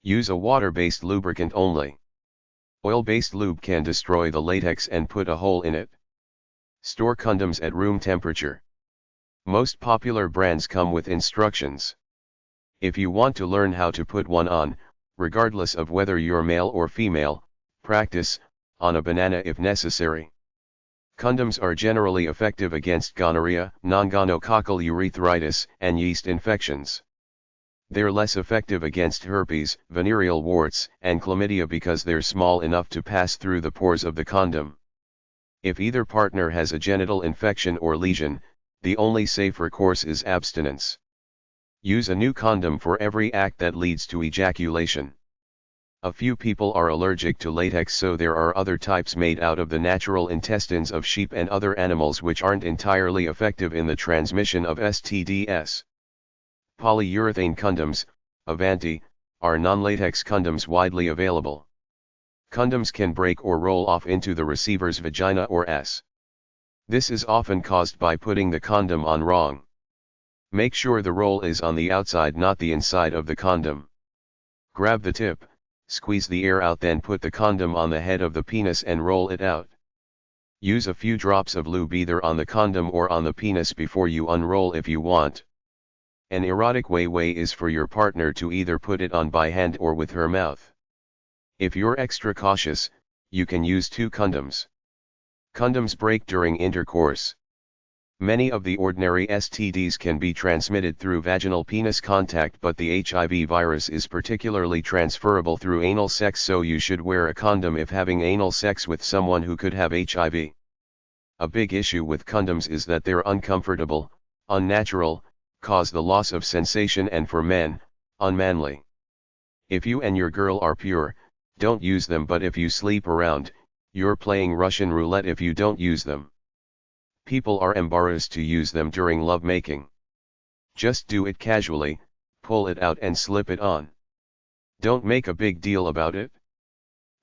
Use a water-based lubricant only. Oil-based lube can destroy the latex and put a hole in it. Store condoms at room temperature. Most popular brands come with instructions. If you want to learn how to put one on, regardless of whether you're male or female, practice on a banana if necessary. Condoms are generally effective against gonorrhea, non-gonococcal urethritis, and yeast infections. They're less effective against herpes, venereal warts, and chlamydia because they're small enough to pass through the pores of the condom. If either partner has a genital infection or lesion, the only safer course is abstinence. Use a new condom for every act that leads to ejaculation. A few people are allergic to latex, so there are other types made out of the natural intestines of sheep and other animals which aren't entirely effective in the transmission of STDs. Polyurethane condoms, Avanti, are non-latex condoms widely available. Condoms can break or roll off into the receiver's vagina or ass. This is often caused by putting the condom on wrong. Make sure the roll is on the outside, not the inside of the condom. Grab the tip, squeeze the air out, then put the condom on the head of the penis and roll it out. Use a few drops of lube either on the condom or on the penis before you unroll if you want. An erotic way is for your partner to either put it on by hand or with her mouth. If you're extra cautious, you can use 2 condoms. Condoms break during intercourse. Many of the ordinary STDs can be transmitted through vaginal penis contact, but the HIV virus is particularly transferable through anal sex, so you should wear a condom if having anal sex with someone who could have HIV. A big issue with condoms is that they're uncomfortable, unnatural, cause the loss of sensation, and for men, unmanly. If you and your girl are pure, don't use them, but if you sleep around, you're playing Russian roulette if you don't use them. People are embarrassed to use them during lovemaking. Just do it casually, pull it out and slip it on. Don't make a big deal about it.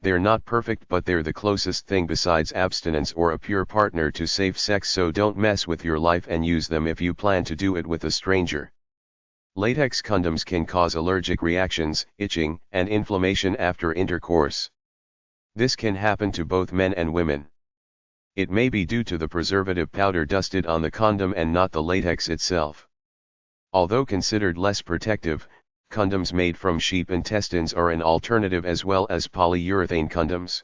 They're not perfect, but they're the closest thing besides abstinence or a pure partner to safe sex, so don't mess with your life and use them if you plan to do it with a stranger. Latex condoms can cause allergic reactions, itching, and inflammation after intercourse. This can happen to both men and women. It may be due to the preservative powder dusted on the condom and not the latex itself. Although considered less protective, condoms made from sheep intestines are an alternative, as well as polyurethane condoms.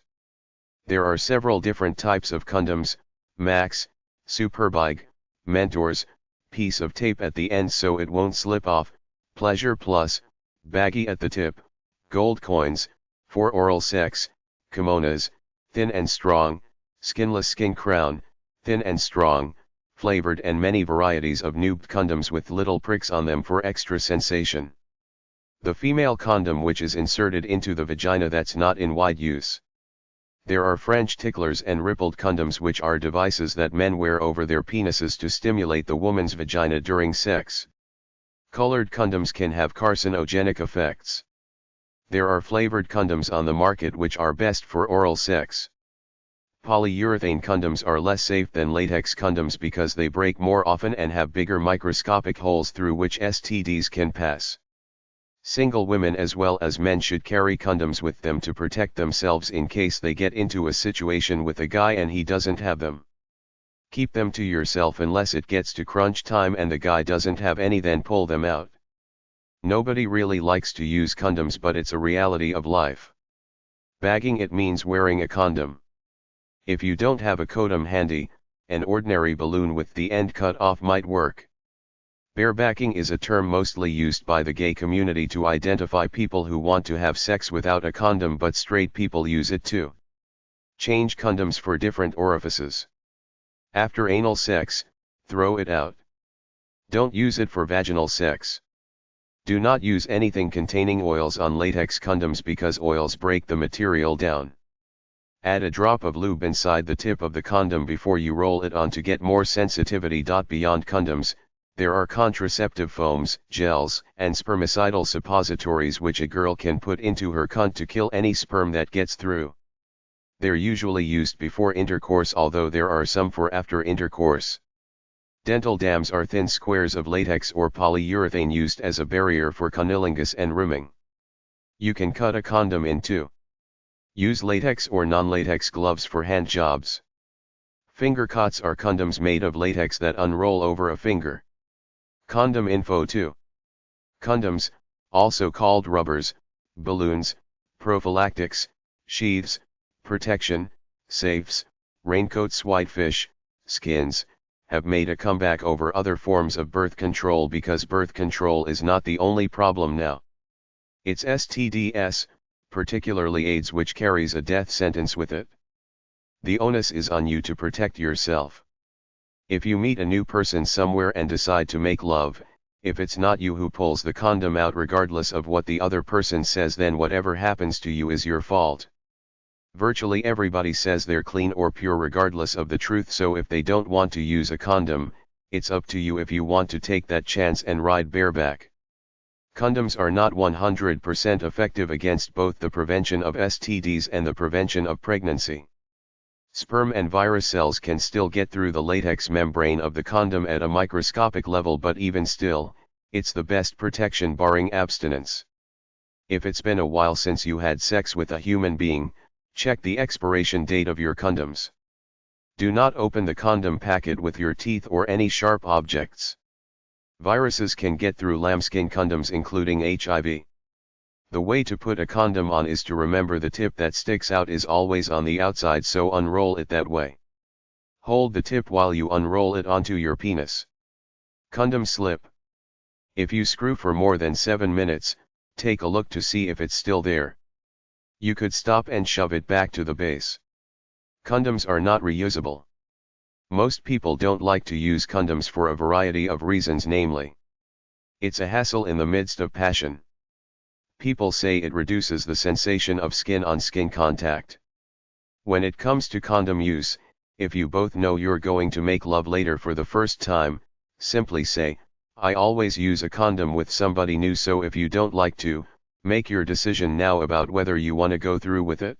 There are several different types of condoms: Max, Superbig, Mentors, piece of tape at the end so it won't slip off, Pleasure Plus, baggy at the tip, gold coins, for oral sex, kimonos, thin and strong, skinless skin crown, thin and strong, flavored, and many varieties of nubed condoms with little pricks on them for extra sensation. The female condom, which is inserted into the vagina, that's not in wide use. There are French ticklers and rippled condoms, which are devices that men wear over their penises to stimulate the woman's vagina during sex. Colored condoms can have carcinogenic effects. There are flavored condoms on the market which are best for oral sex. Polyurethane condoms are less safe than latex condoms because they break more often and have bigger microscopic holes through which STDs can pass. Single women as well as men should carry condoms with them to protect themselves in case they get into a situation with a guy and he doesn't have them. Keep them to yourself unless it gets to crunch time and the guy doesn't have any, then pull them out. Nobody really likes to use condoms, but it's a reality of life. Bagging it means wearing a condom. If you don't have a condom handy, an ordinary balloon with the end cut off might work. Barebacking is a term mostly used by the gay community to identify people who want to have sex without a condom, but straight people use it too. Change condoms for different orifices. After anal sex, throw it out. Don't use it for vaginal sex. Do not use anything containing oils on latex condoms because oils break the material down. Add a drop of lube inside the tip of the condom before you roll it on to get more sensitivity. Beyond condoms, there are contraceptive foams, gels, and spermicidal suppositories which a girl can put into her cunt to kill any sperm that gets through. They're usually used before intercourse, although there are some for after intercourse. Dental dams are thin squares of latex or polyurethane used as a barrier for cunnilingus and rimming. You can cut a condom in two. Use latex or non-latex gloves for hand jobs. Finger cots are condoms made of latex that unroll over a finger. Condom info 2. Condoms, also called rubbers, balloons, prophylactics, sheaths, protection, safes, raincoats, whitefish, skins, have made a comeback over other forms of birth control because birth control is not the only problem now. It's STDs, particularly AIDS, which carries a death sentence with it. The onus is on you to protect yourself. If you meet a new person somewhere and decide to make love, if it's not you who pulls the condom out regardless of what the other person says, then whatever happens to you is your fault. Virtually everybody says they're clean or pure regardless of the truth, so if they don't want to use a condom, it's up to you if you want to take that chance and ride bareback. Condoms are not 100% effective against both the prevention of STDs and the prevention of pregnancy. Sperm and virus cells can still get through the latex membrane of the condom at a microscopic level, but even still, it's the best protection barring abstinence. If it's been a while since you had sex with a human being, check the expiration date of your condoms. Do not open the condom packet with your teeth or any sharp objects. Viruses can get through lambskin condoms, including HIV. The way to put a condom on is to remember the tip that sticks out is always on the outside, so unroll it that way. Hold the tip while you unroll it onto your penis. Condom slip. If you screw for more than 7 minutes, take a look to see if it's still there. You could stop and shove it back to the base. Condoms are not reusable. Most people don't like to use condoms for a variety of reasons, namely, it's a hassle in the midst of passion. People say it reduces the sensation of skin-on-skin contact. When it comes to condom use, if you both know you're going to make love later for the first time, simply say, I always use a condom with somebody new. So if you don't like to, make your decision now about whether you want to go through with it.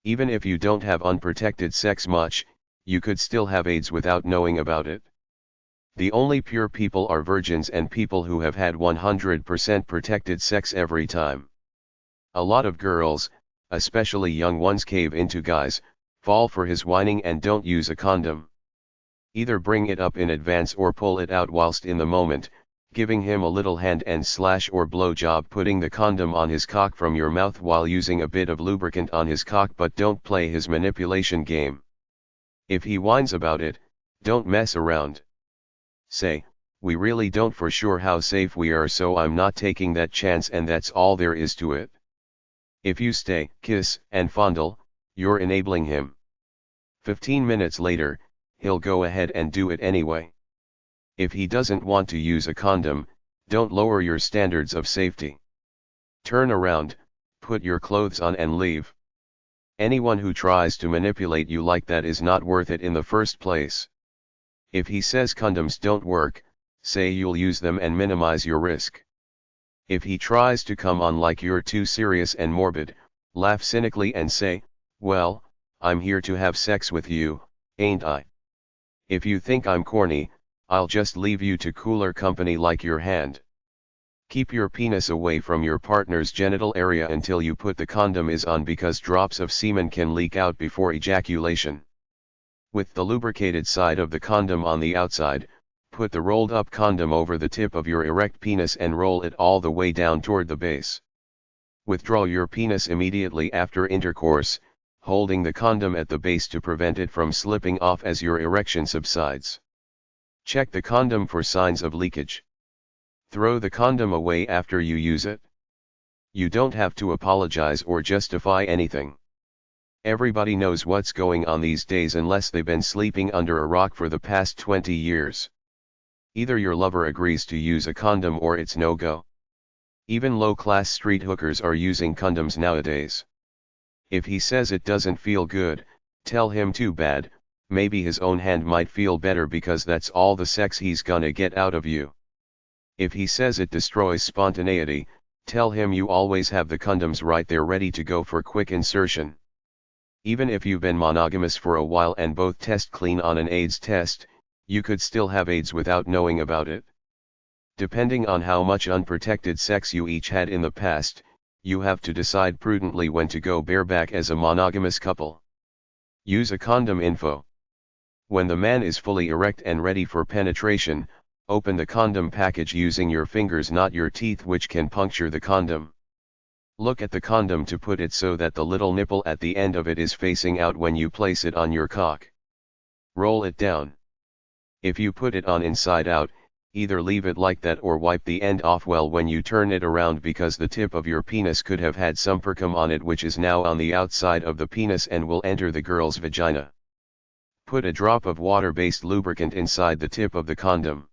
Even if you don't have unprotected sex much, you could still have AIDS without knowing about it. The only pure people are virgins and people who have had 100% protected sex every time. A lot of girls, especially young ones, cave into guys, fall for his whining and don't use a condom. Either bring it up in advance or pull it out whilst in the moment, giving him a little hand and slash or blow job, putting the condom on his cock from your mouth while using a bit of lubricant on his cock, but don't play his manipulation game. If he whines about it, don't mess around. Say, we really don't for sure how safe we are, so I'm not taking that chance, and that's all there is to it. If you stay, kiss, and fondle, you're enabling him. 15 minutes later, he'll go ahead and do it anyway. If he doesn't want to use a condom, don't lower your standards of safety. Turn around, put your clothes on and leave. Anyone who tries to manipulate you like that is not worth it in the first place. If he says condoms don't work, say you'll use them and minimize your risk. If he tries to come on like you're too serious and morbid, laugh cynically and say, "Well, I'm here to have sex with you, ain't I? If you think I'm corny, I'll just leave you to cooler company like your hand." Keep your penis away from your partner's genital area until you put the condom is on, because drops of semen can leak out before ejaculation. With the lubricated side of the condom on the outside, put the rolled up condom over the tip of your erect penis and roll it all the way down toward the base. Withdraw your penis immediately after intercourse, holding the condom at the base to prevent it from slipping off as your erection subsides. Check the condom for signs of leakage. Throw the condom away after you use it. You don't have to apologize or justify anything. Everybody knows what's going on these days unless they've been sleeping under a rock for the past 20 years. Either your lover agrees to use a condom or it's no go. Even low-class street hookers are using condoms nowadays. If he says it doesn't feel good, tell him too bad, maybe his own hand might feel better because that's all the sex he's gonna get out of you. If he says it destroys spontaneity, tell him you always have the condoms right there ready to go for quick insertion. Even if you've been monogamous for a while and both test clean on an AIDS test, you could still have AIDS without knowing about it. Depending on how much unprotected sex you each had in the past, you have to decide prudently when to go bareback as a monogamous couple. Use a condom info. When the man is fully erect and ready for penetration, open the condom package using your fingers, not your teeth, which can puncture the condom. Look at the condom to put it so that the little nipple at the end of it is facing out when you place it on your cock. Roll it down. If you put it on inside out, either leave it like that or wipe the end off well when you turn it around, because the tip of your penis could have had some precum on it, which is now on the outside of the penis and will enter the girl's vagina. Put a drop of water-based lubricant inside the tip of the condom.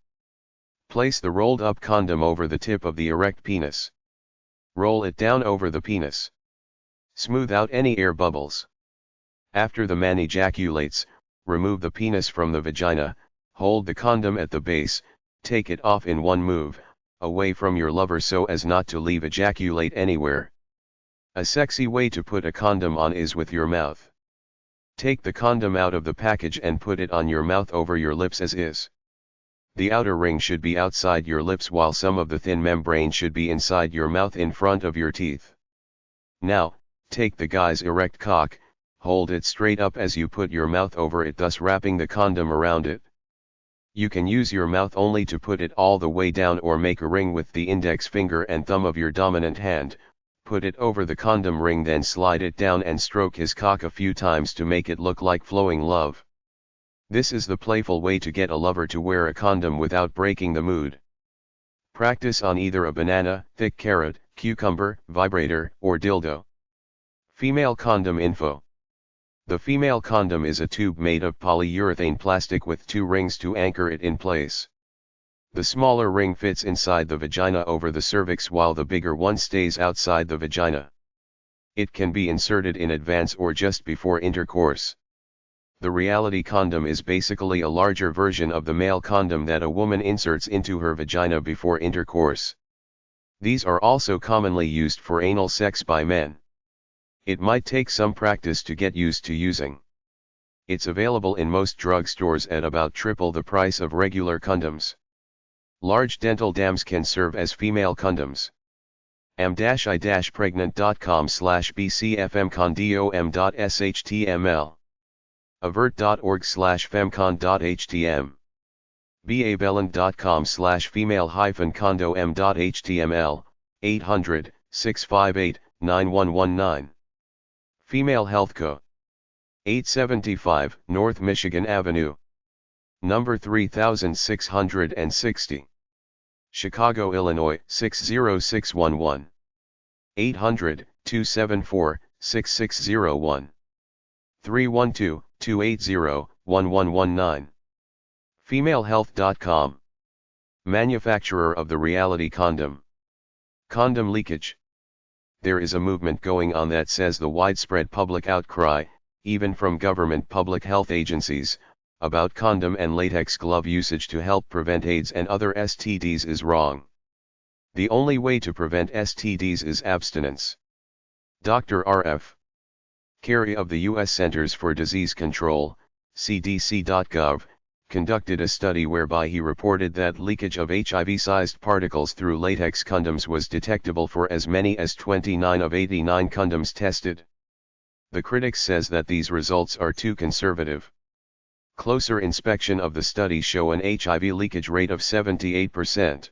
Place the rolled up condom over the tip of the erect penis. Roll it down over the penis. Smooth out any air bubbles. After the man ejaculates, remove the penis from the vagina, hold the condom at the base, take it off in one move, away from your lover so as not to leave ejaculate anywhere. A sexy way to put a condom on is with your mouth. Take the condom out of the package and put it on your mouth over your lips as is. The outer ring should be outside your lips while some of the thin membrane should be inside your mouth in front of your teeth. Now, take the guy's erect cock, hold it straight up as you put your mouth over it, thus wrapping the condom around it. You can use your mouth only to put it all the way down or make a ring with the index finger and thumb of your dominant hand, put it over the condom ring, then slide it down and stroke his cock a few times to make it look like flowing love. This is the playful way to get a lover to wear a condom without breaking the mood. Practice on either a banana, thick carrot, cucumber, vibrator, or dildo. Female condom info. The female condom is a tube made of polyurethane plastic with 2 rings to anchor it in place. The smaller ring fits inside the vagina over the cervix while the bigger one stays outside the vagina. It can be inserted in advance or just before intercourse. The reality condom is basically a larger version of the male condom that a woman inserts into her vagina before intercourse. These are also commonly used for anal sex by men. It might take some practice to get used to using. It's available in most drugstores at about triple the price of regular condoms. Large dental dams can serve as female condoms. am-i-pregnant.com/bcfmcondom.shtml avert.org/femcon.htm babelland.com/female-condom.html 800-658-9119 Female Health Co. 875 North Michigan Avenue, number 3660, Chicago, Illinois 60611, 800-274-6601, 312-280-1119. Femalehealth.com. Manufacturer of the reality condom. Condom leakage. There is a movement going on that says the widespread public outcry, even from government public health agencies, about condom and latex glove usage to help prevent AIDS and other STDs is wrong. The only way to prevent STDs is abstinence. Dr. R.F. Carey of the U.S. Centers for Disease Control, CDC.gov, conducted a study whereby he reported that leakage of HIV-sized particles through latex condoms was detectable for as many as 29 of 89 condoms tested. The critics says that these results are too conservative. Closer inspection of the study show an HIV leakage rate of 78%.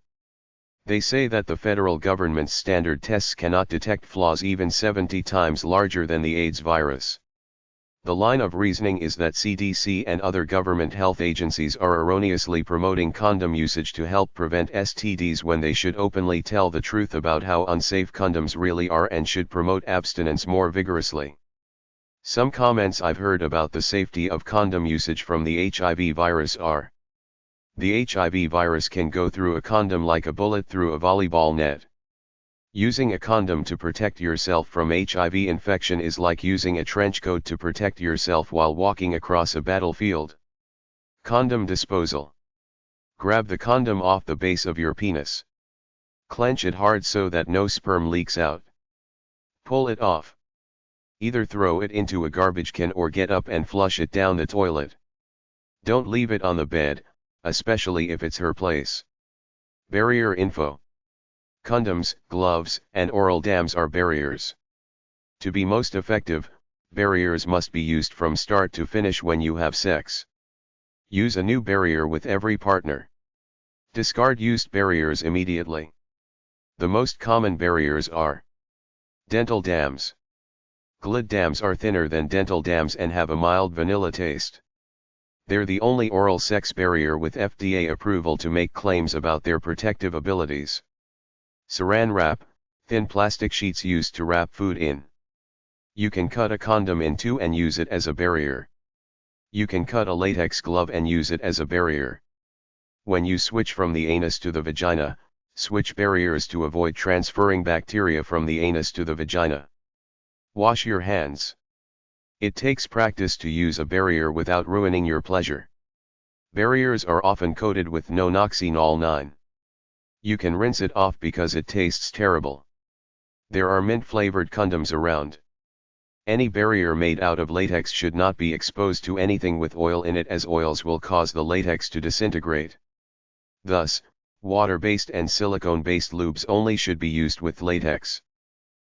They say that the federal government's standard tests cannot detect flaws even 70 times larger than the AIDS virus. The line of reasoning is that CDC and other government health agencies are erroneously promoting condom usage to help prevent STDs when they should openly tell the truth about how unsafe condoms really are and should promote abstinence more vigorously. Some comments I've heard about the safety of condom usage from the HIV virus are: the HIV virus can go through a condom like a bullet through a volleyball net. Using a condom to protect yourself from HIV infection is like using a trench coat to protect yourself while walking across a battlefield. Condom disposal. Grab the condom off the base of your penis. Clench it hard so that no sperm leaks out. Pull it off. Either throw it into a garbage can or get up and flush it down the toilet. Don't leave it on the bed, especially if it's her place. Barrier info. Condoms, gloves, and oral dams are barriers. To be most effective, barriers must be used from start to finish when you have sex. Use a new barrier with every partner. Discard used barriers immediately. The most common barriers are dental dams. Glid dams are thinner than dental dams and have a mild vanilla taste. They're the only oral sex barrier with FDA approval to make claims about their protective abilities. Saran wrap, thin plastic sheets used to wrap food in. You can cut a condom in two and use it as a barrier. You can cut a latex glove and use it as a barrier. When you switch from the anus to the vagina, switch barriers to avoid transferring bacteria from the anus to the vagina. Wash your hands. It takes practice to use a barrier without ruining your pleasure. Barriers are often coated with no-noxenol 9. You can rinse it off because it tastes terrible. There are mint-flavored condoms around. Any barrier made out of latex should not be exposed to anything with oil in it, as oils will cause the latex to disintegrate. Thus, water-based and silicone-based lubes only should be used with latex.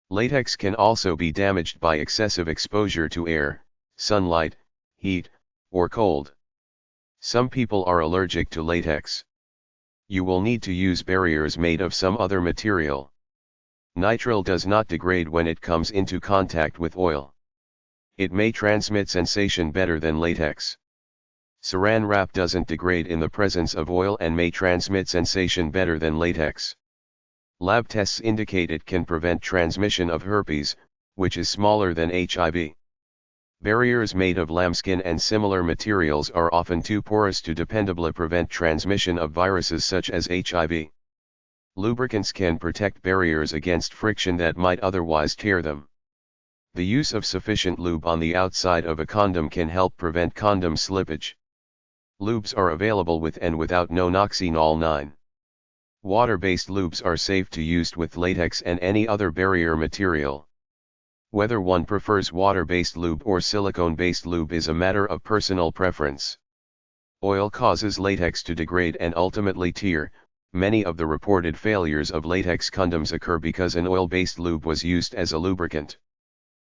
Latex can also be damaged by excessive exposure to air, sunlight, heat, or cold. Some people are allergic to latex. You will need to use barriers made of some other material. Nitrile does not degrade when it comes into contact with oil. It may transmit sensation better than latex. Saran wrap doesn't degrade in the presence of oil and may transmit sensation better than latex. Lab tests indicate it can prevent transmission of herpes, which is smaller than HIV. Barriers made of lambskin and similar materials are often too porous to dependably prevent transmission of viruses such as HIV. Lubricants can protect barriers against friction that might otherwise tear them. The use of sufficient lube on the outside of a condom can help prevent condom slippage. Lubes are available with and without no-noxenol 9. Water-based lubes are safe to use with latex and any other barrier material. Whether one prefers water-based lube or silicone-based lube is a matter of personal preference. Oil causes latex to degrade and ultimately tear. Many of the reported failures of latex condoms occur because an oil-based lube was used as a lubricant.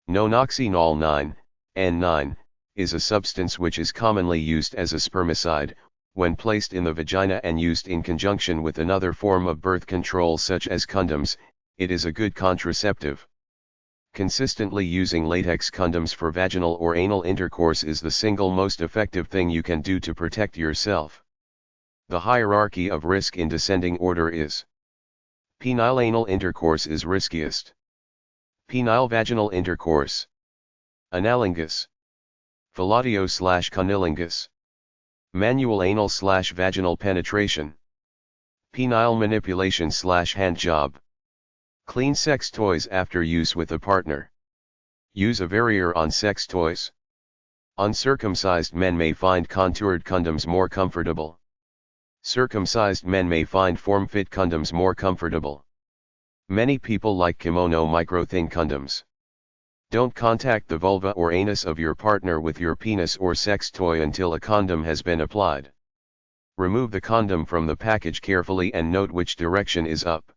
No-noxenol 9, N9, is a substance which is commonly used as a spermicide, when placed in the vagina and used in conjunction with another form of birth control such as condoms. It is a good contraceptive. Consistently using latex condoms for vaginal or anal intercourse is the single most effective thing you can do to protect yourself. The hierarchy of risk in descending order is: penile anal intercourse is riskiest. Penile vaginal intercourse. Analingus. Fellatio/cunnilingus. Manual anal/vaginal penetration. Penile manipulation/hand job. Clean sex toys after use with a partner. Use a barrier on sex toys. Uncircumcised men may find contoured condoms more comfortable. Circumcised men may find form-fit condoms more comfortable. Many people like kimono micro-thin condoms. Don't contact the vulva or anus of your partner with your penis or sex toy until a condom has been applied. Remove the condom from the package carefully and note which direction is up.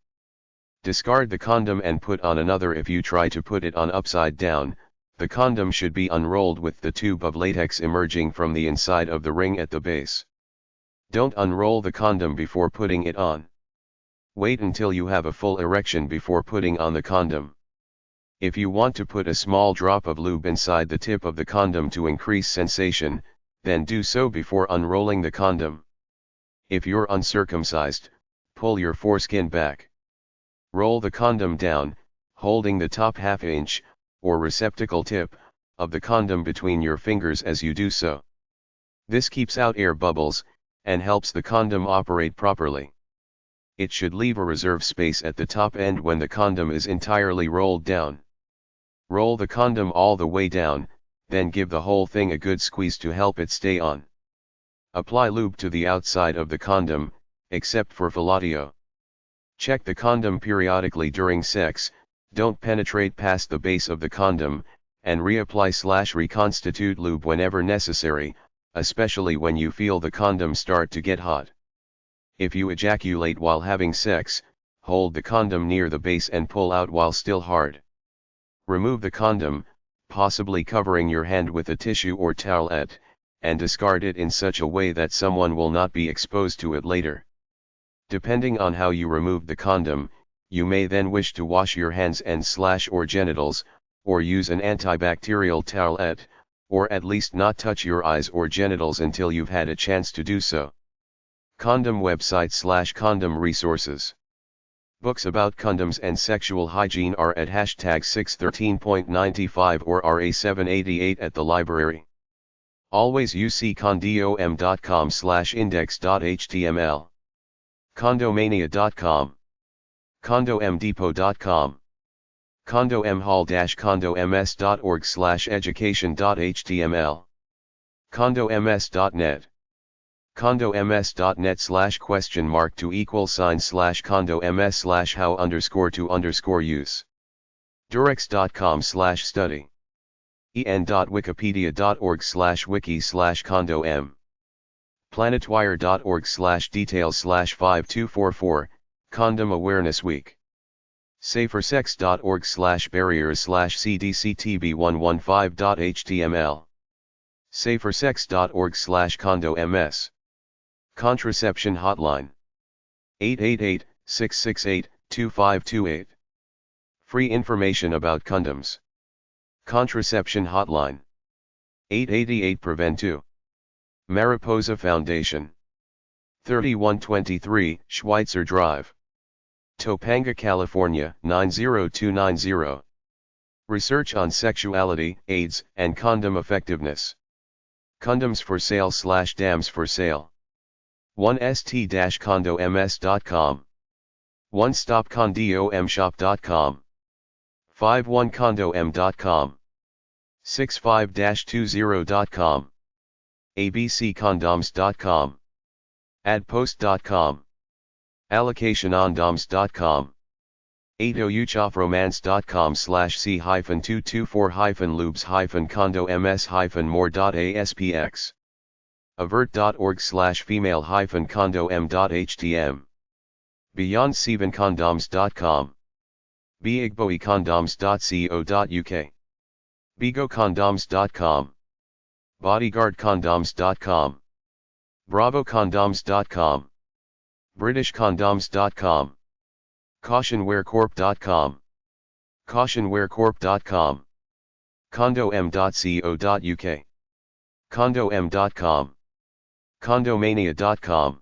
Discard the condom and put on another. If you try to put it on upside down, the condom should be unrolled with the tube of latex emerging from the inside of the ring at the base. Don't unroll the condom before putting it on. Wait until you have a full erection before putting on the condom. If you want to put a small drop of lube inside the tip of the condom to increase sensation, then do so before unrolling the condom. If you're uncircumcised, pull your foreskin back. Roll the condom down, holding the top half-inch, or receptacle tip, of the condom between your fingers as you do so. This keeps out air bubbles, and helps the condom operate properly. It should leave a reserve space at the top end when the condom is entirely rolled down. Roll the condom all the way down, then give the whole thing a good squeeze to help it stay on. Apply lube to the outside of the condom, except for fellatio. Check the condom periodically during sex, don't penetrate past the base of the condom, and reapply/reconstitute lube whenever necessary, especially when you feel the condom start to get hot. If you ejaculate while having sex, hold the condom near the base and pull out while still hard. Remove the condom, possibly covering your hand with a tissue or towelette, and discard it in such a way that someone will not be exposed to it later. Depending on how you removed the condom, you may then wish to wash your hands and/or genitals, or use an antibacterial towelette, or at least not touch your eyes or genitals until you've had a chance to do so. Condom website/condom resources. Books about condoms and sexual hygiene are at #613.95 or RA788 at the library. Always uccondom.com/index.html. Condomania.com. Condomdepot.com. condoms.org/education.html. condoms.net. condoms.net/?2=sign/condoms/how_to_use. durex.com/study. en.wikipedia.org/wiki/condom. planetwire.org/details/5244, Condom Awareness Week. safersex.org/barriers/cdctb115.html. safersex.org/condoms. Contraception Hotline. 888-668-2528. Free information about condoms. Contraception Hotline. 888-PREVENT-2. Mariposa Foundation. 3123 Schweitzer Drive. Topanga, California 90290. Research on sexuality, AIDS, and condom effectiveness. Condoms for sale/dams for sale. 1st-condoms.com. onestopcondomshop.com. 51condom.com. 65-20.com. abccondoms.com. adpost.com. allocationondoms.com. adouchafromance.com/c-224-lubes-condoms-more.aspx. avert.org/female-condom.htm. beyondsevencondoms.com. beigboicondoms.co.uk. bigocondoms.com. bodyguardcondoms.com. bravocondoms.com. britishcondoms.com. cautionwearcorp.com. cautionwearcorp.com. condom.co.uk. condom.com. condomania.com.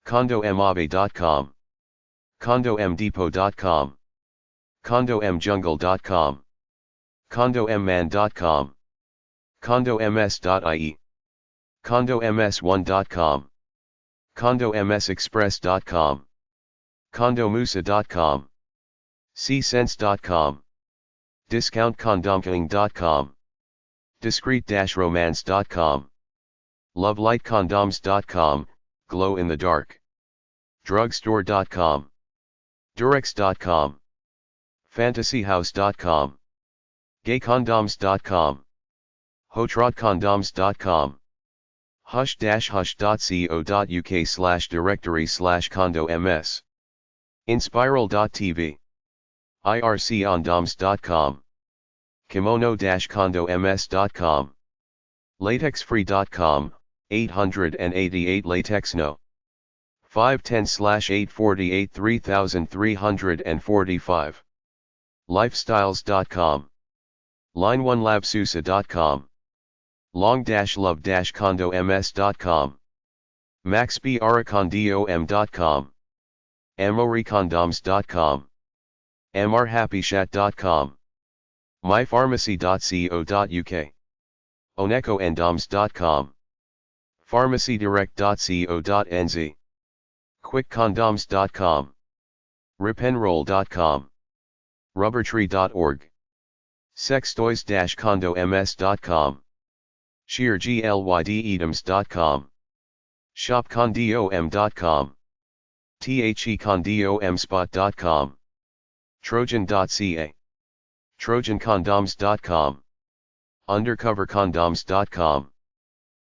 condomabe.com. condomdepot.com. condomjungle.com. condomman.com. condoms.ie. condoms1.com. condomsexpress.com. condomusa.com. csense.com. discountcondomking.com. Discreet-romance.com. Lovelightcondoms.com, glow in the dark. Drugstore.com. Durex.com. Fantasyhouse.com. Gaycondoms.com. Hotrodcondoms.com. hush-hush.co.uk/directory/condoms. Inspiral.tv. ircondoms.com. kimono-condoms.com. latexfree.com, 888 latex no. 510/848-3345. lifestyles.com. line1labsusa.com. long-love-condoms.com. maxbracondom.com. amoricondoms.com. mrhappyshat.com. mypharmacy.co.uk. onecoendoms.com. pharmacydirect.co.nz. quickcondoms.com. ripenroll.com. rubbertree.org. sextoys-condoms.com. sheerglydedoms.com. shopcondom.com. thecondomspot.com. trojan.ca. trojancondoms.com. undercovercondoms.com.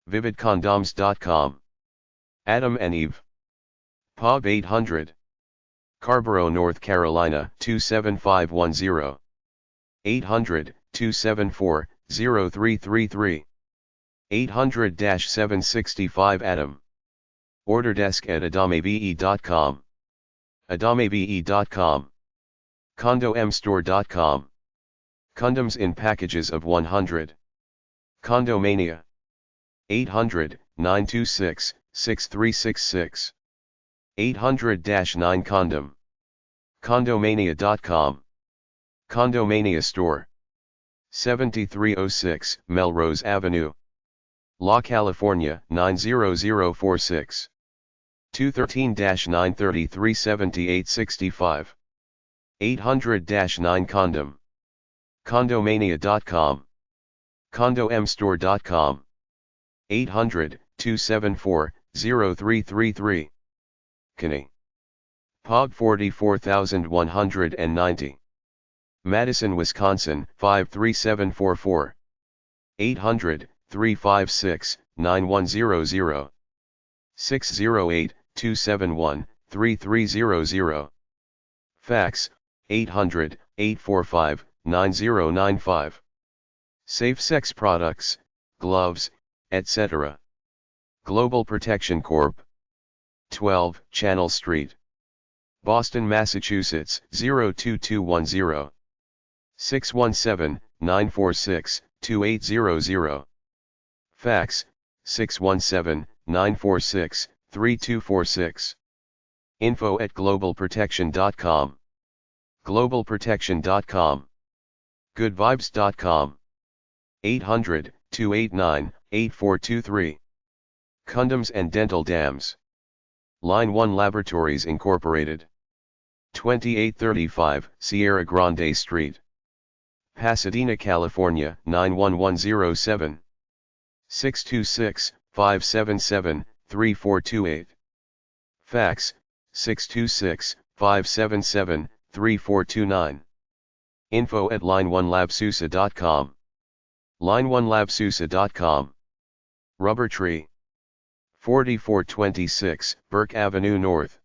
vividcondoms.com. Adam and Eve. Pub 800. Carborough, North Carolina 27510. 800-274-0333. 800-765 Adam. Order desk at adamave.com. adamave.com. condomstore.com. Condoms in packages of 100. Condomania. 800-926-6366. 800-9 condomania.com. Condomania Store. 7306 Melrose Avenue, La California 90046. 213-933-7865. 800-9 condom. Condomania.com. condomstore.com. 800-274-0333. Kinney. Pog 44190. Madison, Wisconsin 53744. 800-356-9100. 608-271-3300. Fax 800-845-9095. Safe sex products, gloves, etc. Global Protection Corp. 12 Channel Street, Boston, Massachusetts 02210. 617-946-2800. Fax 617-946-3246. info@globalprotection.com. globalprotection.com. goodvibes.com. 800-289-8423. Condoms and Dental Dams. Line 1 Laboratories Incorporated. 2835 Sierra Grande Street, Pasadena, California 91107. 626-577-3428. Fax 626-577-3429. info@line1labsusa.com. line1labsusa.com. Rubber Tree. 4426 Burke Avenue North,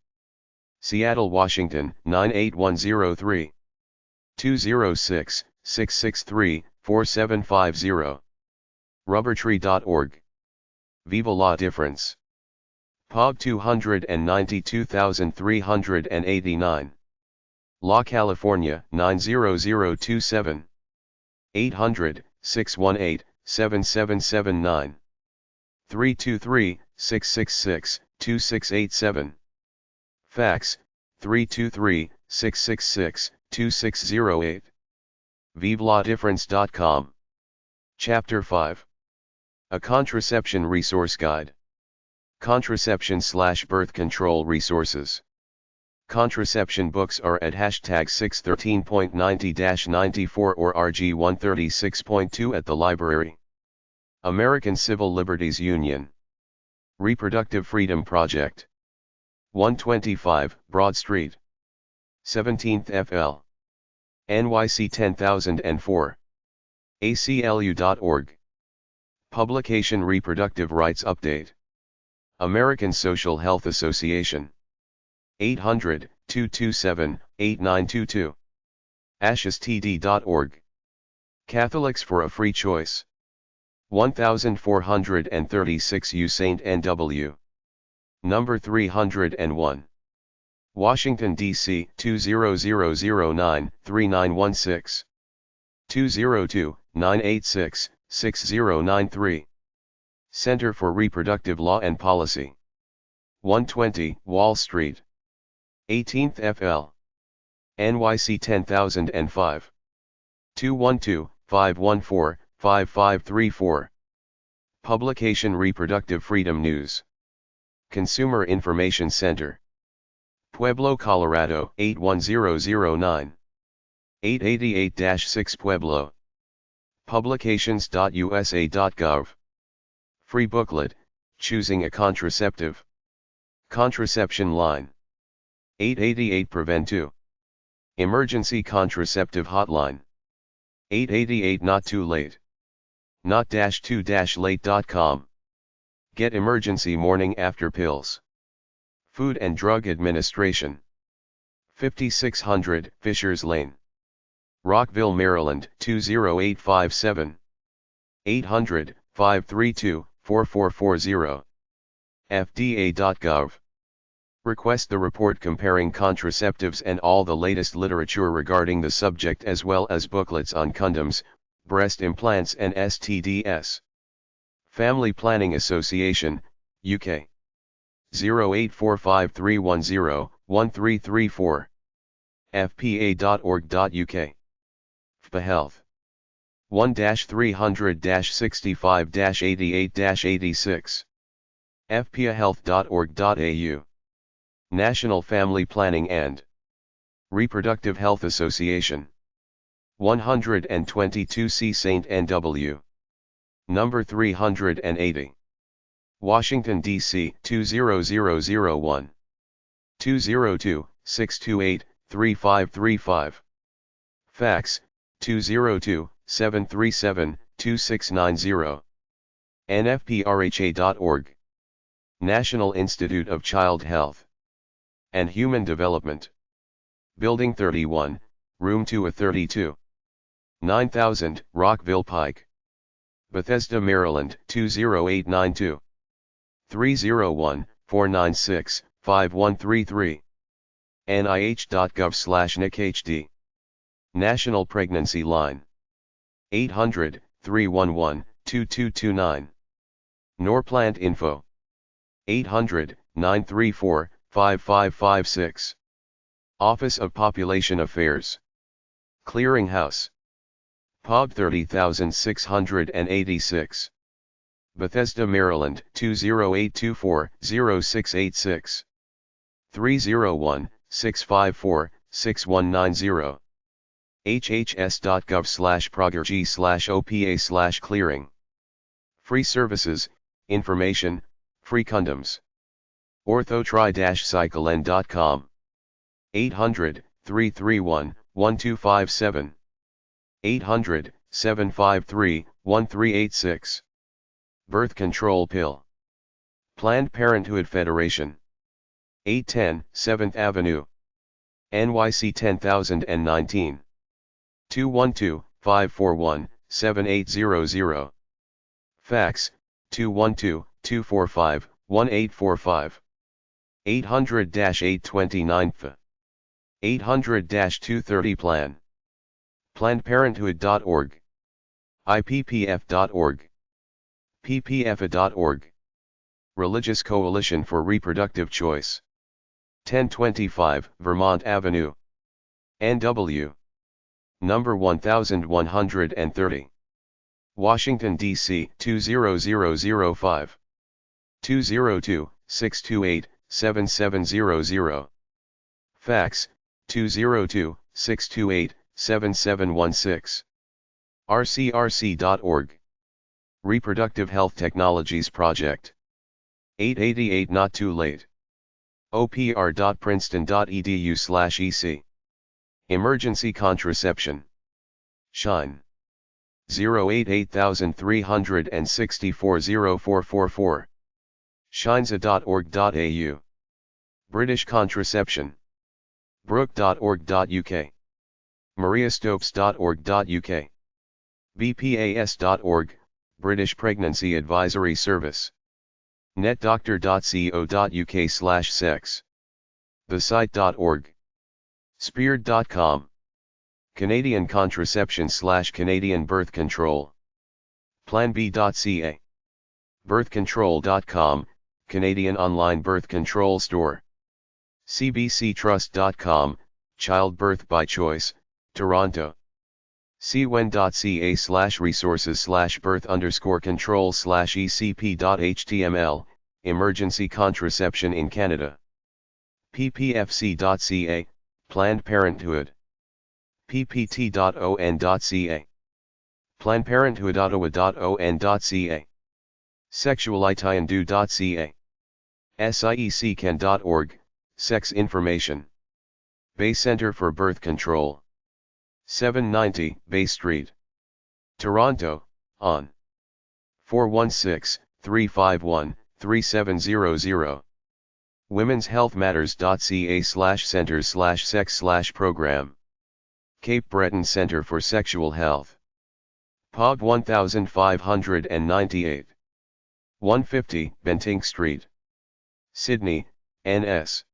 Seattle, Washington 98103. 206-663-4750. rubbertree.org. Viva la Difference. POG 292,389. La California 90027. 800-618-7779. 323-666-2687. Fax 323-666-2608. ViveLaDifference.com. Chapter 5. A Contraception Resource Guide. Contraception/birth control resources. Contraception books are at hashtag 613.90-94 or RG 136.2 at the library. American Civil Liberties Union. Reproductive Freedom Project. 125, Broad Street. 17th FL. NYC 10004. ACLU.org. Publication Reproductive Rights Update. American Social Health Association. 800-227-8922. ashestd.org. Catholics for a Free Choice. 1436 U St. N.W. Number 301. Washington, D.C. 20009-3916. 202-986-6093. Center for Reproductive Law and Policy. 120 Wall Street. 18th FL. NYC 10005. 212-514-5534. Publication Reproductive Freedom News. Consumer Information Center. Pueblo, Colorado 81009. 888-6 Pueblo. Publications.usa.gov. Free booklet, Choosing a Contraceptive. Contraception Line. 888 Prevent 2. Emergency Contraceptive Hotline. 888 Not Too Late. Not-2-late.com. Get Emergency Morning After Pills. Food and Drug Administration. 5600 Fishers Lane. Rockville, Maryland 20857. 800-532-4440. FDA.gov. Request the report comparing contraceptives and all the latest literature regarding the subject, as well as booklets on condoms, breast implants and STDs. Family Planning Association, UK. 0845310-1334. fpa.org.uk. FPA Health. 1-300-65-88-86. fpahealth.org.au. National Family Planning and Reproductive Health Association. 122 C St. N.W. Number 380. Washington, D.C. 20001. 202-628-3535. Fax, 202-737-2690. nfprha.org. National Institute of Child Health and Human Development. Building 31, Room 2A32. 9000, Rockville Pike. Bethesda, Maryland 20892. 301-496-5133. nih.gov/NICHD. National Pregnancy Line. 800-311-2229. Norplant Info. 800-934-5556. Office of Population Affairs. Clearinghouse. POB 30686. Bethesda, Maryland 20824-0686. 301-654-6190. hhs.gov/progerg/opa/clearing. Free services, information, free condoms. Orthotry-cyclen.com. 800-331-1257. 800-753-1386. Birth control pill. Planned Parenthood Federation. 810 7th Avenue. NYC 10019. 212-541-7800. Fax, 212-245-1845. 800-829 th. 800-230 Plan. PlannedParenthood.org. IPPF.org. PPFA.org. Religious Coalition for Reproductive Choice. 1025 Vermont Avenue. NW. Number 1130. Washington, D.C. 20005. 202-628-7700. Fax, 202-628-7716. rcrc.org. Reproductive Health Technologies Project. 888 Not Too Late. opr.princeton.edu/ec. Emergency Contraception. Shine. 088-364-0444. shinesa.org.au. British Contraception. brook.org.uk. mariastopes.org.uk. bpas.org, British Pregnancy Advisory Service. netdoctor.co.uk/sex. thesite.org. speared.com. Canadian Contraception / Canadian Birth Control. planb.ca. birthcontrol.com, Canadian online birth control store. cbctrust.com, Childbirth by Choice, Toronto. cwen.ca/resources/birth_control/ecp.html, Emergency Contraception in Canada. ppfc.ca, Planned Parenthood. ppt.on.ca. PlannedParenthood.ottawa.on.ca. sexualitiandu.ca. sieccan.org, Sex Information. Bay Centre for Birth Control. 790 Bay Street, Toronto, on 416-351-3700. womenshealthmatters.ca/centers/sex/program. Cape Breton Centre for Sexual Health. POG 1598. 150 Bentinck Street, Sydney, NS.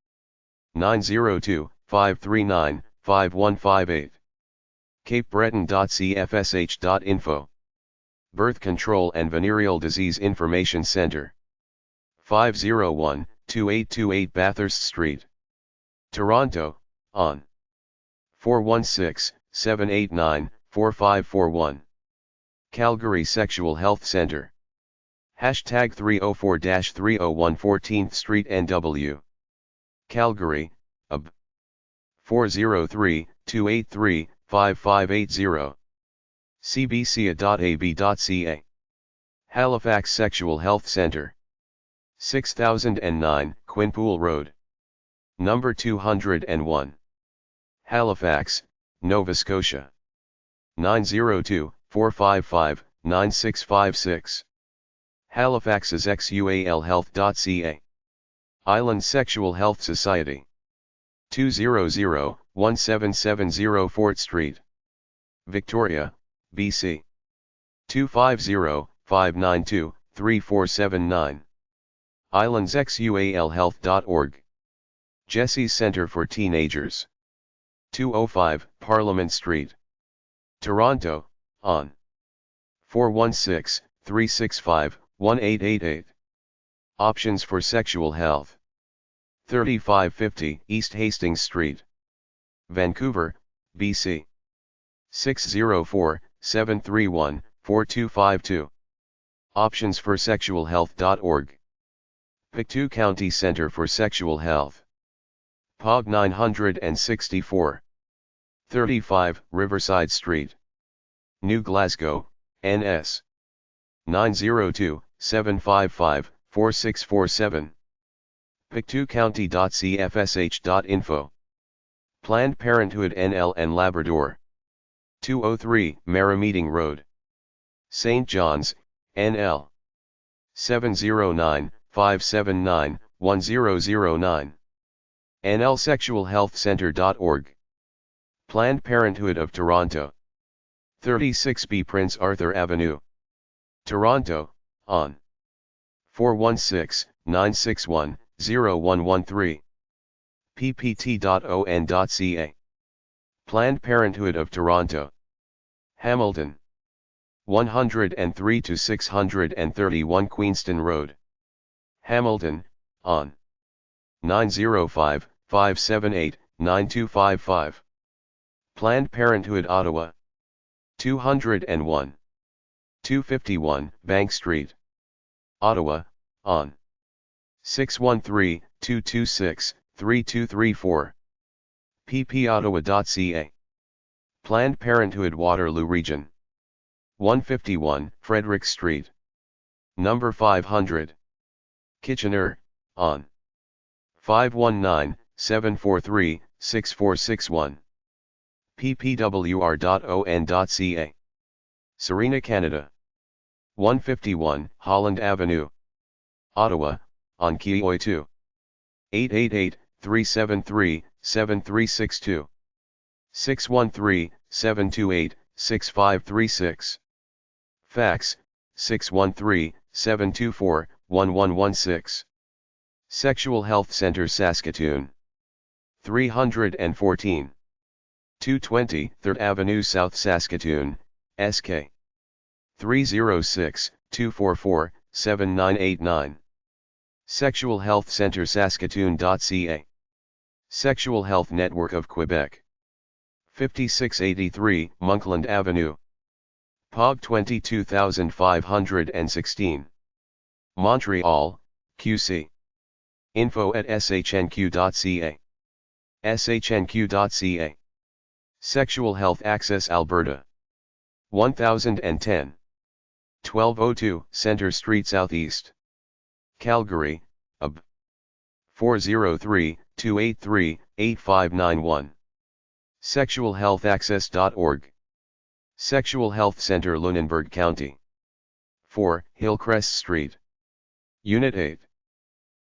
902-539-5158. capebreton.cfsh.info. Birth Control and Venereal Disease Information Center. 501-2828 Bathurst Street, Toronto, on 416-789-4541. Calgary Sexual Health Center. Hashtag 304-301 14th Street NW. Calgary, UB. 403-283-5580. cbca.ab.ca. Halifax Sexual Health Center. 6009 Quinpool Road, number 201. Halifax, Nova Scotia. 902-455-9656. Halifax's xualhealth.ca. Island Sexual Health Society. 200-1770 Fort Street, Victoria, BC. 250-592-3479. islandsxualhealth.org. Jesse's Center for Teenagers. 205 Parliament Street, Toronto, on 416-365-1888. Options for Sexual Health. 3550 East Hastings Street, Vancouver, BC. 604-731-4252. Options for Sexual Health.org. Pictou County Center for Sexual Health. POG 964. 35 Riverside Street, New Glasgow, NS. 902-755-4647. pictoucounty.cfsh.info. Planned Parenthood NL and Labrador. 203 Merrimeeting Road, St. John's, NL. 709-579-1009. nlsexualhealthcenter.org. Planned Parenthood of Toronto. 36B Prince Arthur Avenue, Toronto, on 416-961-0113. ppt.on.ca. Planned Parenthood of Toronto. Hamilton. 103 to 631 Queenston Road, Hamilton, on 905-578-9255. Planned Parenthood Ottawa. 201. 251 Bank Street, Ottawa, on 613-226-3234. ppottawa.ca. Planned Parenthood Waterloo Region. 151 Frederick Street, Number 500. Kitchener, on. 519-743-6461. ppwr.on.ca. Serena, Canada. 151 Holland Avenue, Ottawa, Ontario 2. 888-373-7362. 613-728-6536. Fax, 613-724-1116. Sexual Health Centre, Saskatoon. 314. 220 3rd Avenue South, Saskatoon, SK. 306-244-7989. Sexual Health Centre, Saskatoon.ca. Sexual Health Network of Quebec. 5683 Monkland Avenue, POG 22516. Montreal, QC. info@shnq.ca. shnq.ca. Sexual Health Access, Alberta. 1010. 1202 Centre Street, Southeast, Calgary, UB. 403-283-8591. SexualHealthAccess.org. Sexual Health Center, Lunenburg County. 4 Hillcrest Street, Unit 8,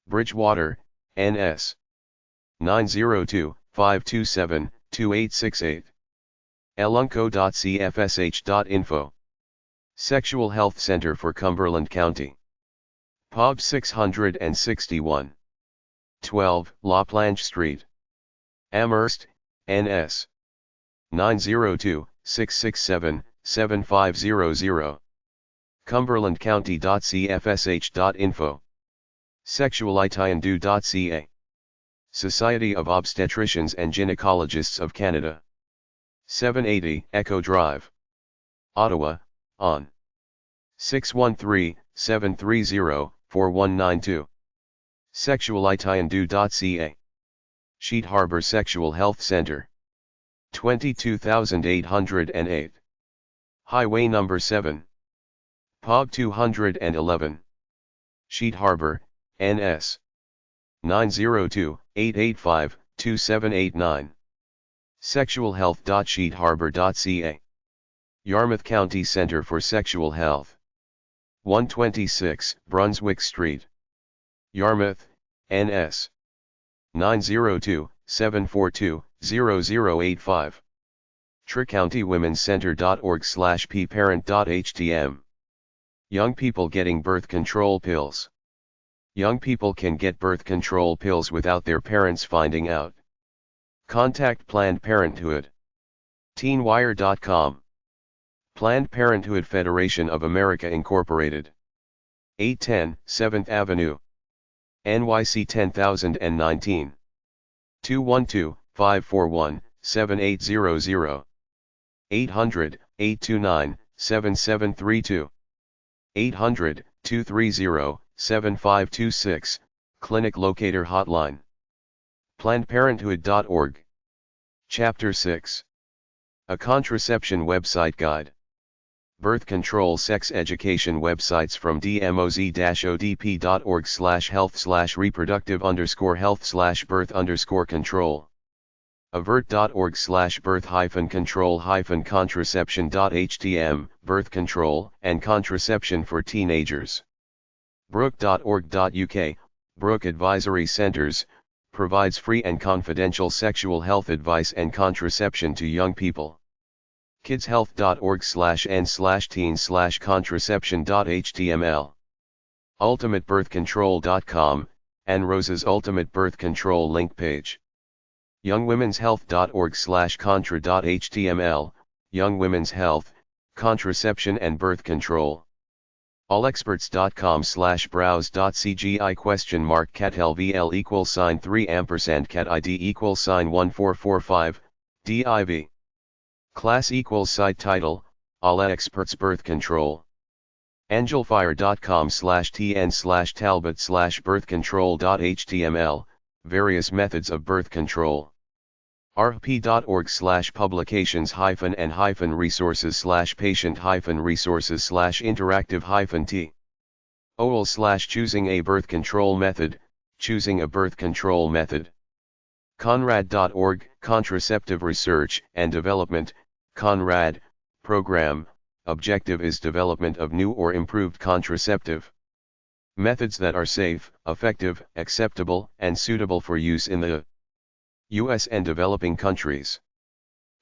Bridgewater, NS. 902-527-2868. elunco.cfsh.info. Sexual Health Center for Cumberland County. POB 661. 12 La Planche Street, Amherst, NS. 902-667-7500. cumberlandcounty.cfsh.info. sexualitiandu.ca. Society of Obstetricians and Gynecologists of Canada. 780 Echo Drive, Ottawa, on. 613-730-4192. sexualitiandu.ca. Sheet Harbour Sexual Health Center. 22808. Highway number 7. POG 211. Sheet Harbour, NS. 902-885-2789. sexualhealth.sheetharbor.ca. Yarmouth County Center for Sexual Health. 126 Brunswick Street, Yarmouth, NS. 902-742-0085. tricountywomen'scenter.org/pparent.htm. Young people getting birth control pills. Young people can get birth control pills without their parents finding out. Contact Planned Parenthood. teenwire.com. Planned Parenthood Federation of America Incorporated. 810 7th Avenue, NYC 10019. 212-541-7800. 800-829-7732. 800-230-7526, Clinic Locator Hotline. PlannedParenthood.org. Chapter 6. A Contraception Website Guide. Birth control sex education websites from dmoz-odp.org/health/reproductive_health/birth_control. avert.org/birth-control-contraception.htm, birth control and contraception for teenagers. brook.org.uk, Brook Advisory Centers, provides free and confidential sexual health advice and contraception to young people. kidshealth.org/n/teen/contraception.html. ultimatebirthcontrol.com, and Rose's Ultimate Birth Control link page. youngwomenshealth.org/contra.html, Young Women's Health, Contraception and Birth Control. allexperts.com/browse.cgi cat LVL =3 cat ID =1445, div. Class site title, Alla Experts Birth Control. angelfire.com/tn/talbot/birthcontrol.html, various methods of birth control. arhp.org/publications-and-resources/patient-resources/interactive-t. OL/choosing a birth control method, choosing a birth control method. Conrad.org, Contraceptive Research and Development, Conrad, Program, objective is development of new or improved contraceptive methods that are safe, effective, acceptable, and suitable for use in the U.S. and developing countries.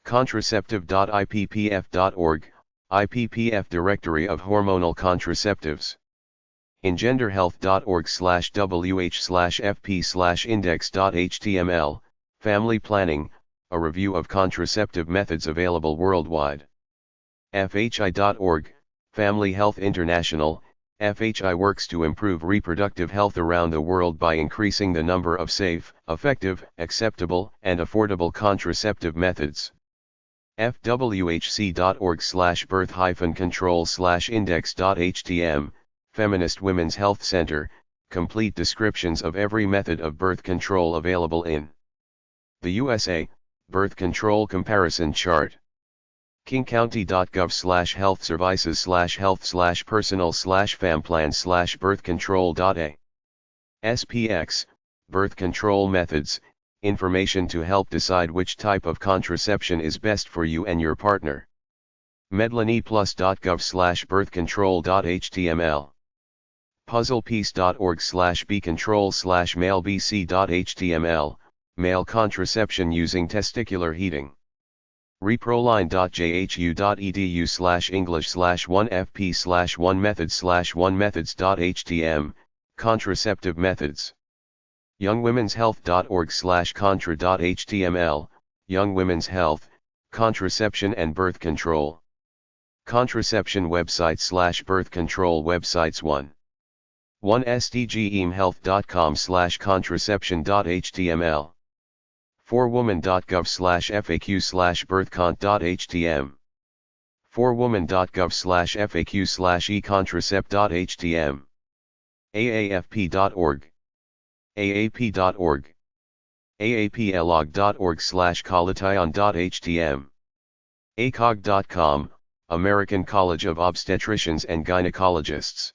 Contraceptive.ippf.org, IPPF Directory of Hormonal Contraceptives. Engenderhealth.org/wh/fp/index.html, Family Planning, a review of contraceptive methods available worldwide. FHI.org, Family Health International, FHI works to improve reproductive health around the world by increasing the number of safe, effective, acceptable, and affordable contraceptive methods. FWHC.org/birth-control/index.htm, Feminist Women's Health Center, complete descriptions of every method of birth control available in the USA, birth control comparison chart. kingcounty.gov/health-services/health/personal/famplan/birth-control.a. SPX, birth control methods, information to help decide which type of contraception is best for you and your partner. medlineplus.gov/birthcontrol.html. puzzlepiece.org/bcontrol/malebc.html, male contraception using testicular heating. reproline.jhu.edu/english/1fp/1methods/1methods.htm, contraceptive methods. youngwomenshealth.org/contra.html, Young Women's Health, Contraception and Birth Control. Contraception website/birth control websites 1stgemehealth.com/contraception.html. forwoman.gov/faq/birthcont.htm. forwoman.gov/faq/econtracept.htm. aafp.org. aap.org. aaplog.org/colition.htm. acog.com, American College of Obstetricians and Gynecologists.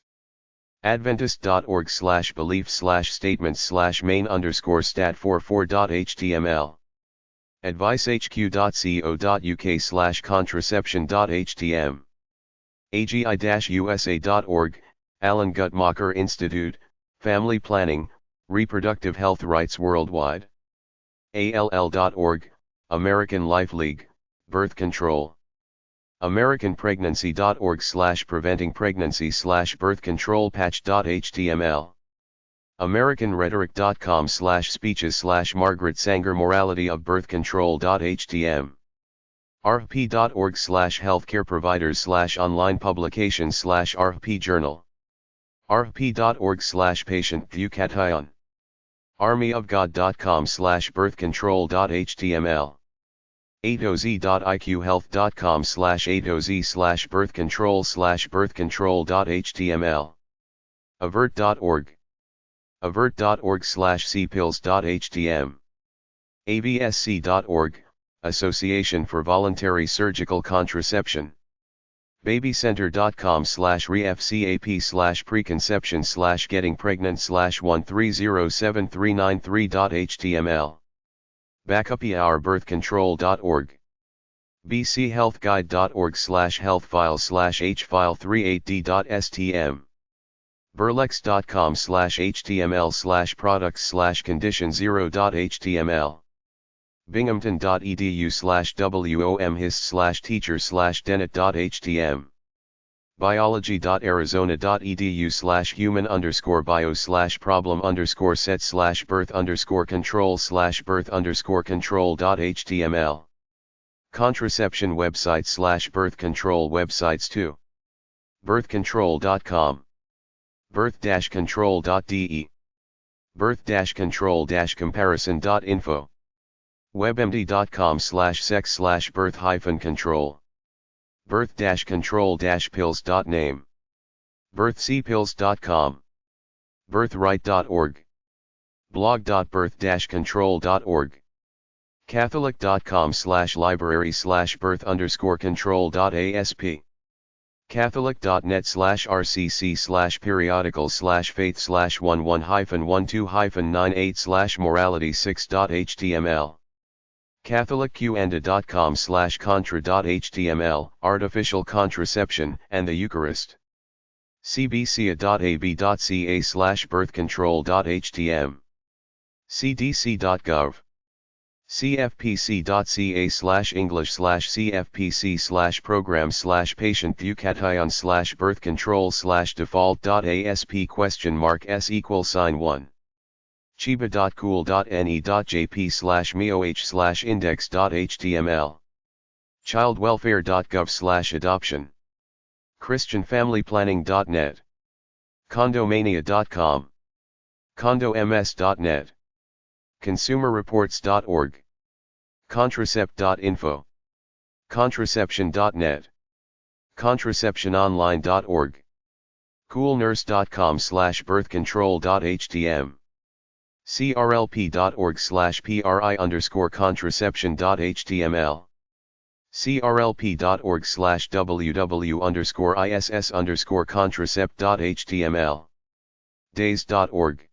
adventist.org/beliefs/statements/main_stat44.html. advicehq.co.uk/contraception.htm. agi-usa.org, Alan Guttmacher Institute, Family Planning, Reproductive Health Rights Worldwide. ALL.org, American Life League, Birth Control. AmericanPregnancy.org/preventing pregnancy/birth control patch.html. AmericanRhetoric.com/speeches/Margaret Sanger Morality of Birth Control.htm. arfp.org/healthcare providers/online publications/arfp journal. arfp.org/patient-view-cation. armyofgod.com/birthcontrol.html. atoz.iqhealth.com/atoz/birth control/birth control.html. avert.org. avert.org/cpills.htm. avsc.org, Association for Voluntary Surgical Contraception. babycenter.com/refcap/preconception/getting pregnant/13073993.html. backupourBirthControl.org. bchealthguide.org/healthfile/h-file38d.stm. burlex.com/html/products/condition0.html. binghamton.edu/womhist/teacher/dennett.htm. biology.arizona.edu/human_bio/problem_set/birth_control/birth_control.html. Contraception websites/birth control websites 2. birthcontrol.com. birth-control.de. birth-control-comparison.info. webmd.com/sex/birth-control. birth-control-pills.name. birthcpills.com. birthright.org. blog.birth-control.org. catholic.com/library/birth_control.asp. catholic.net/rcc/periodical/faith/11-12-98/morality6.html catholicqenda.com/contra.html Artificial contraception and the Eucharist. cbca.ab.ca/birthcontrol.htm cdc.gov cfpc.ca/english/cfpc/program/patient-bucation/birth control/default.asp?s=1 chiba.cool.ne.jp/mioh/index.html childwelfare.gov/adoption christianfamilyplanning.net condomania.com condoms.net consumerreports.org contracept.info contraception.net contraceptiononline.org coolnurse.com/birthcontrol.htm crlp.org/pri_contraception.html crlp.org/www_iss_contracept.html days.org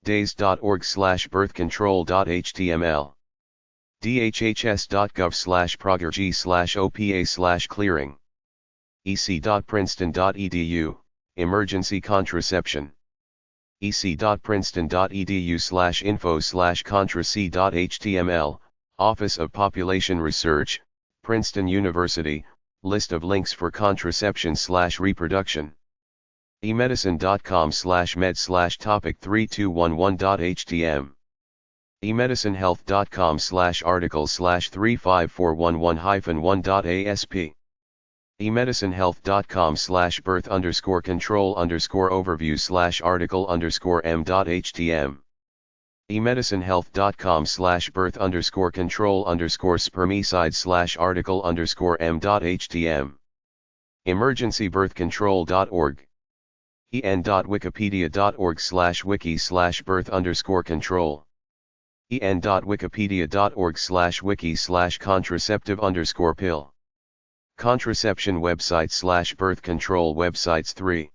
days.org/birthcontrol.html dhhs.gov/progerg/opa/clearing ec.princeton.edu emergency contraception ec.princeton.edu/info/contrac.html Office of Population Research, Princeton University, list of links for contraception/reproduction emedicine.com/med/topic3211.htm emedicinehealth.com/article/35411-1.asp emedicinehealth.com/birth_control_overview/article_m.htm emedicinehealth.com/birth_control_spermicide/article_m.htm emergencybirthcontrol.org en.wikipedia.org/wiki/birth_control en.wikipedia.org/wiki/contraceptive_pill contraception website/birth control websites 3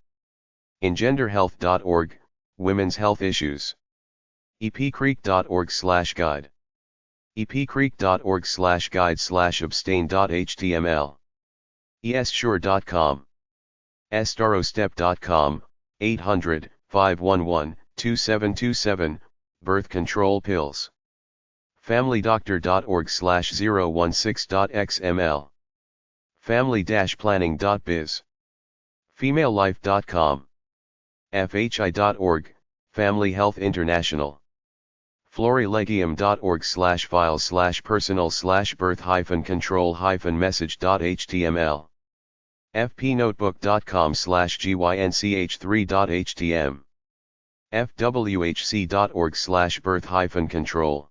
engenderhealth.org women's health issues epcreek.org/guide epcreek.org/guide/abstain.html essure.com estarostep.com 800-511-2727 birth control pills familydoctor.org/016.xml family-planning.biz femalelife.com fhi.org Family Health International florilegium.org/files/personal/birth-control-message.html fpnotebook.com/gynch3.htm fwhc.org/birth-control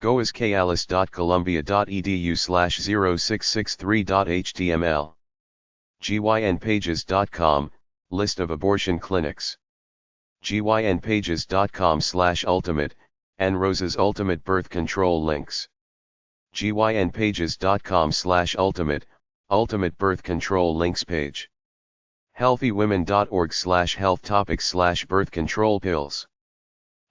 goascalis.columbia.edu/0663.html gynpages.com list of abortion clinics gynpages.com/ultimate and Rose's ultimate birth control links gynpages.com/ultimate ultimate birth control links page healthywomen.org/health topics/birth control pills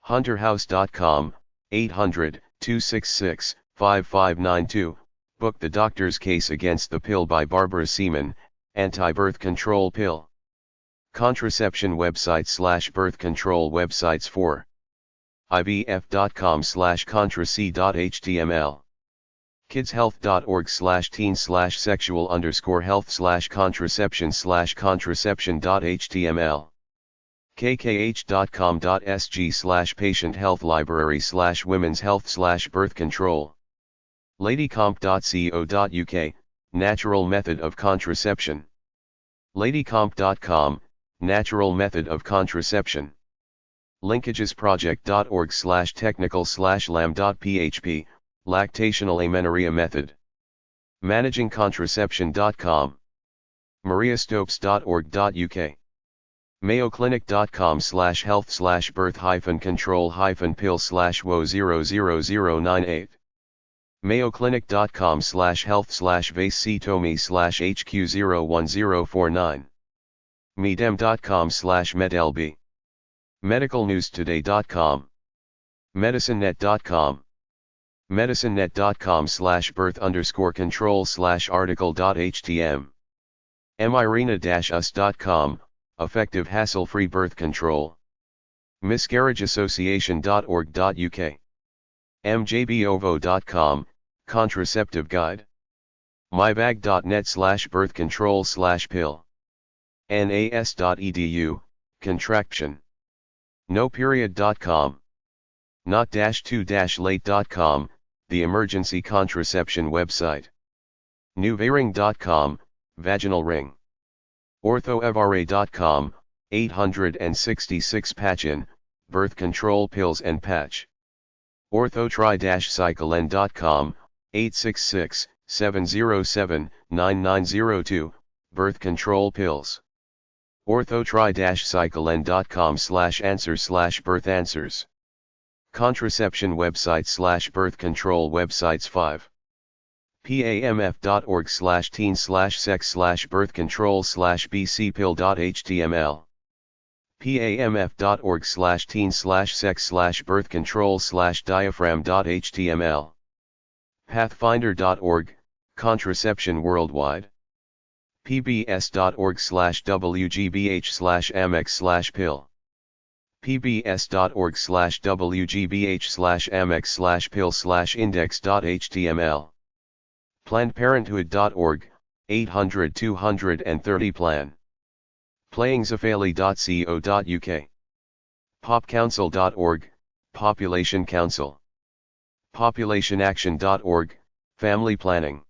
hunterhouse.com 800-266-5592 book The Doctor's Case Against the Pill by Barbara Seaman anti-birth control pill contraception website/birth control websites for ivf.com/contrac.html kidshealth.org/teen/sexual_health/contraception/contraception.html kkh.com.sg/patient health library/women's health/birth control ladycomp.co.uk natural method of contraception ladycomp.com natural method of contraception linkagesproject.org/technical/lam.php lactational amenorrhea method managingcontraception.com mariastopes.org.uk mayoclinic.com/health/birth-control-pill/wo00098 mayoclinic.com/health/vasectomy/HQ01049. medem.com/medlb. medicalnewstoday.com. medicinenet.com. medicinenet.com/birth_control/article.htm. mirena-us.com, effective hassle-free birth control. miscarriageassociation.org.uk. mjbovo.com, contraceptive guide. mybag.net/birth control/pill. nas.edu, contraction. noperiod.com. not-2-late.com, the emergency contraception website. newvaring.com, vaginal ring. orthoevra.com, 866 patch-in, birth control pills and patch. orthotri-cyclen.com, 866-707-9902, birth control pills. orthotri-cyclen.com/answers/birth answers. Contraception website/birth control websites 5. pamf.org/teen/sex/birth control/bcpill.html. pamf.org/teen/sex/birth control/diaphragm.html. pathfinder.org, contraception worldwide. pbs.org/wgbh/amex/pill. pbs.org/wgbh/amex/pill/index.html. plannedparenthood.org, 800-230-plan. playingzafali.co.uk. popcouncil.org, Population Council. populationaction.org, family planning.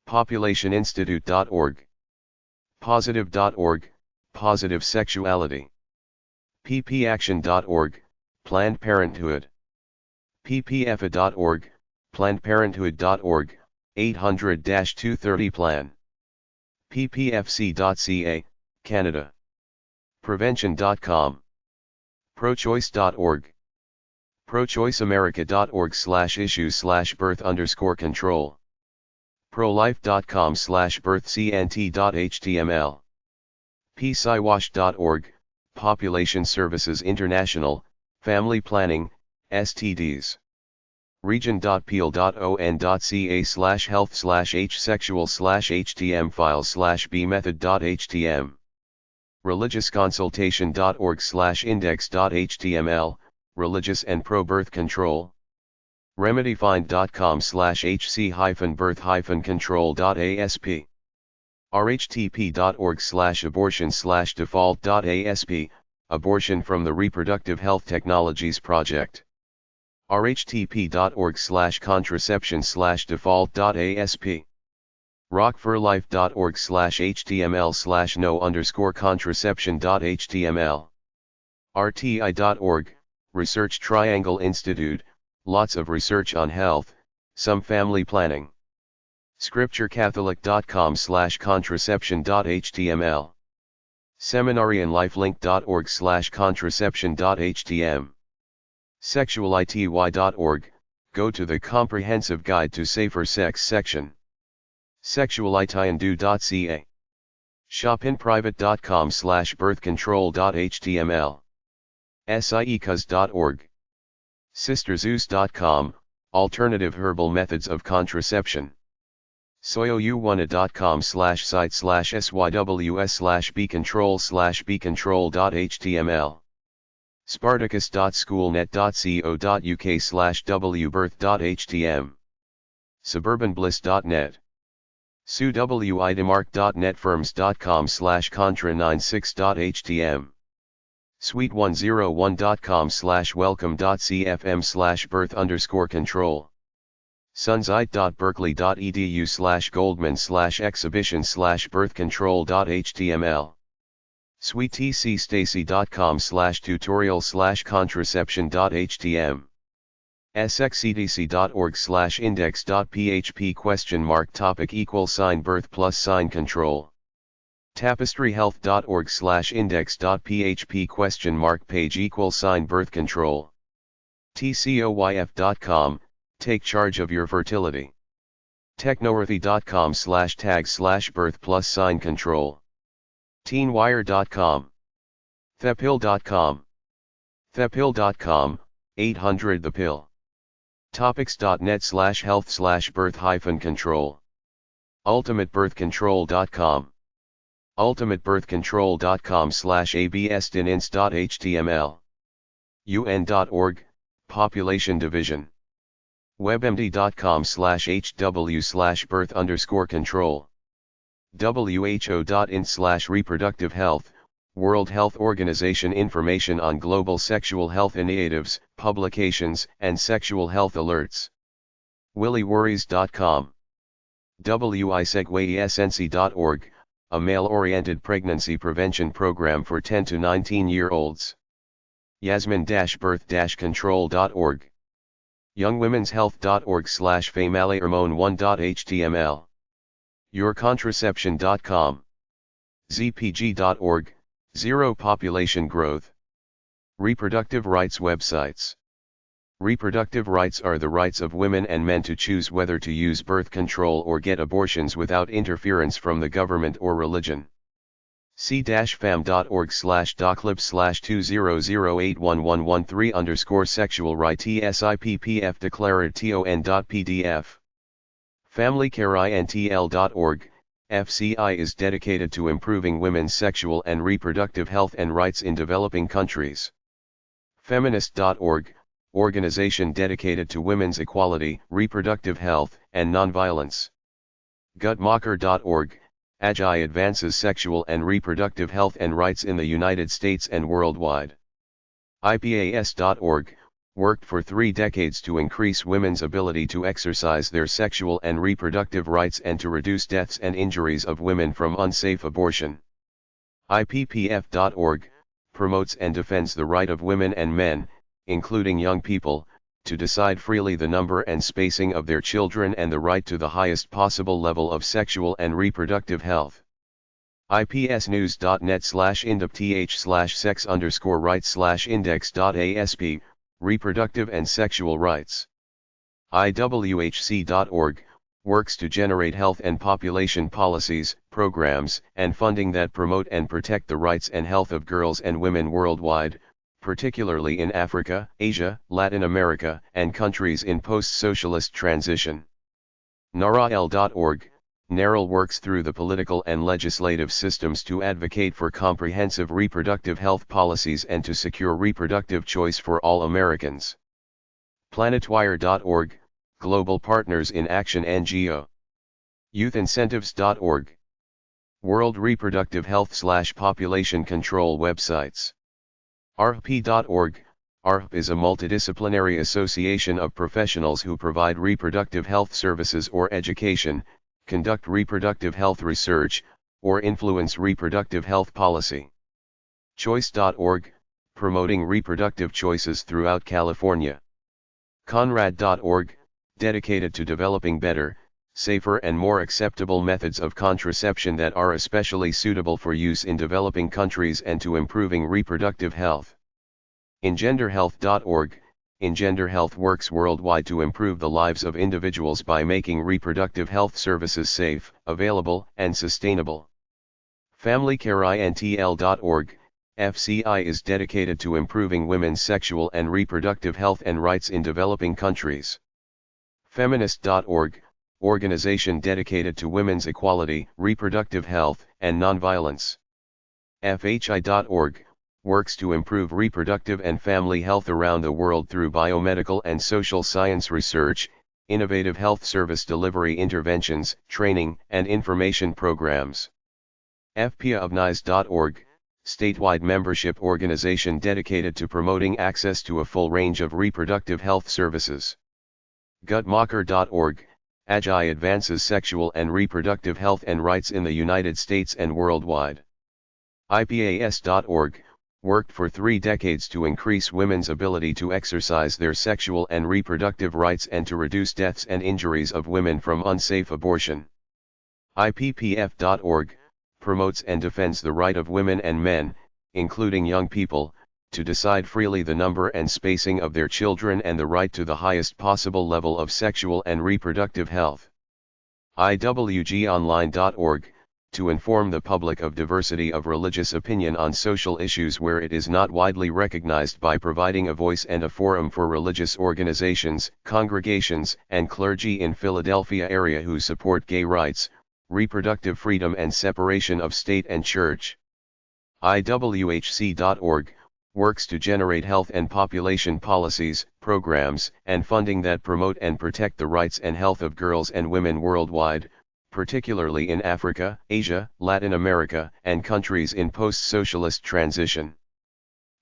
populationinstitute.org. positive.org, positive sexuality. ppaction.org, Planned Parenthood. ppfa.org, plannedparenthood.org, 800-230-plan. ppfc.ca, Canada. prevention.com. prochoice.org. prochoiceamerica.org/issues/birth_control. prolife.com/birthcnt.html. psiwash.org, Population Services International, Family Planning, STDs. region.peel.on.ca/health/h-sexual/htm files/bmethod.htm. religiousconsultation.org/index.html, religious and pro-birth control. remedyfind.com/hc-birth-control.asp. rhtp.org/abortion/default.asp, abortion from the Reproductive Health Technologies Project. rhtp.org/contraception/default.asp. rockforlife.org/html/no_contraception.html. rti.org, Research Triangle Institute, lots of research on health, some family planning. scripturecatholic.com/contraception.html. seminarianlifelink.org/contraception.htm. sexuality.org, go to the Comprehensive Guide to Safer Sex section. sexualitiandu.ca. shopinprivate.com/birthcontrol.html. siecause.org. sisterzeus.com, alternative herbal methods of contraception. soyou1.com/site/syws/bcontrol/bcontrol.html. spartacus.schoolnet.co.uk/wbirth.htm. suburbanbliss.net. suwidemark.net. firms.com/contra96.htm. suite101.com/welcome.cfm/birth_control. sunzite.berkeley.edu/goldman/exhibition/birth-control.html. sweettcstacy.com/tutorial/contraception.htm. sxcdc.org/index.php ?birth+sign control. tapestryhealth.org/index.php page =birth control. tcoyf.com, Take charge of your fertility. Technoworthy.com/tag/birth+control. Teenwire.com. Thepil.com. Thepil.com, 800 The Pill. Topics.net/health/birth-control. UltimateBirthControl.com. UltimateBirthControl.com/abstinence.html. UN.org, Population Division. WebMD.com/HW/birth_control. WHO.in/reproductive health, World Health Organization. Information on global sexual health initiatives, publications, and sexual health alerts. WillyWorries.com. WISegwayESNC.org, a male-oriented pregnancy prevention program for 10 to 19-year-olds. Yasmin-birth-control.org. youngwomenshealth.org/femaleHormone1.html. yourcontraception.com. zpg.org, Zero Population Growth. Reproductive rights websites. Reproductive rights are the rights of women and men to choose whether to use birth control or get abortions without interference from the government or religion. c-fam.org/doclib/20081113_sexual right sippf declared ton.pdf. FamilyCareIntl.org, FCI is dedicated to improving women's sexual and reproductive health and rights in developing countries. Feminist.org, organization dedicated to women's equality, reproductive health, and nonviolence. Guttmacher.org, AGI advances sexual and reproductive health and rights in the United States and worldwide. IPAS.org, worked for 3 decades to increase women's ability to exercise their sexual and reproductive rights and to reduce deaths and injuries of women from unsafe abortion. IPPF.org, promotes and defends the right of women and men, including young people, to decide freely the number and spacing of their children and the right to the highest possible level of sexual and reproductive health. IPSnews.net/indepth/sex_rights/index.asp, reproductive and sexual rights. IWHC.org, works to generate health and population policies, programs, and funding that promote and protect the rights and health of girls and women worldwide, particularly in Africa, Asia, Latin America, and countries in post-socialist transition. NARAL.org, NARAL works through the political and legislative systems to advocate for comprehensive reproductive health policies and to secure reproductive choice for all Americans. Planetwire.org, Global Partners in Action NGO. YouthIncentives.org. World Reproductive Health/Population Control websites. ARHP.org, ARHP is a multidisciplinary association of professionals who provide reproductive health services or education, conduct reproductive health research, or influence reproductive health policy. Choice.org, promoting reproductive choices throughout California. Conrad.org, dedicated to developing better, safer and more acceptable methods of contraception that are especially suitable for use in developing countries and to improving reproductive health. Engenderhealth.org, Engender Health works worldwide to improve the lives of individuals by making reproductive health services safe, available, and sustainable. FamilyCareIntl.org, FCI is dedicated to improving women's sexual and reproductive health and rights in developing countries. Feminist.org, organization dedicated to women's equality, reproductive health, and nonviolence. FHI.org, works to improve reproductive and family health around the world through biomedical and social science research, innovative health service delivery interventions, training, and information programs. FPAOVNIS.org, statewide membership organization dedicated to promoting access to a full range of reproductive health services. Guttmacher.org, AGI advances sexual and reproductive health and rights in the United States and worldwide. IPAS.org, worked for 3 decades to increase women's ability to exercise their sexual and reproductive rights and to reduce deaths and injuries of women from unsafe abortion. IPPF.org, promotes and defends the right of women and men, including young people, to decide freely the number and spacing of their children and the right to the highest possible level of sexual and reproductive health. IWGOnline.org, to inform the public of diversity of religious opinion on social issues where it is not widely recognized, by providing a voice and a forum for religious organizations, congregations, and clergy in Philadelphia area who support gay rights, reproductive freedom and separation of state and church. IWHC.org, works to generate health and population policies, programs, and funding that promote and protect the rights and health of girls and women worldwide, particularly in Africa, Asia, Latin America, and countries in post-socialist transition.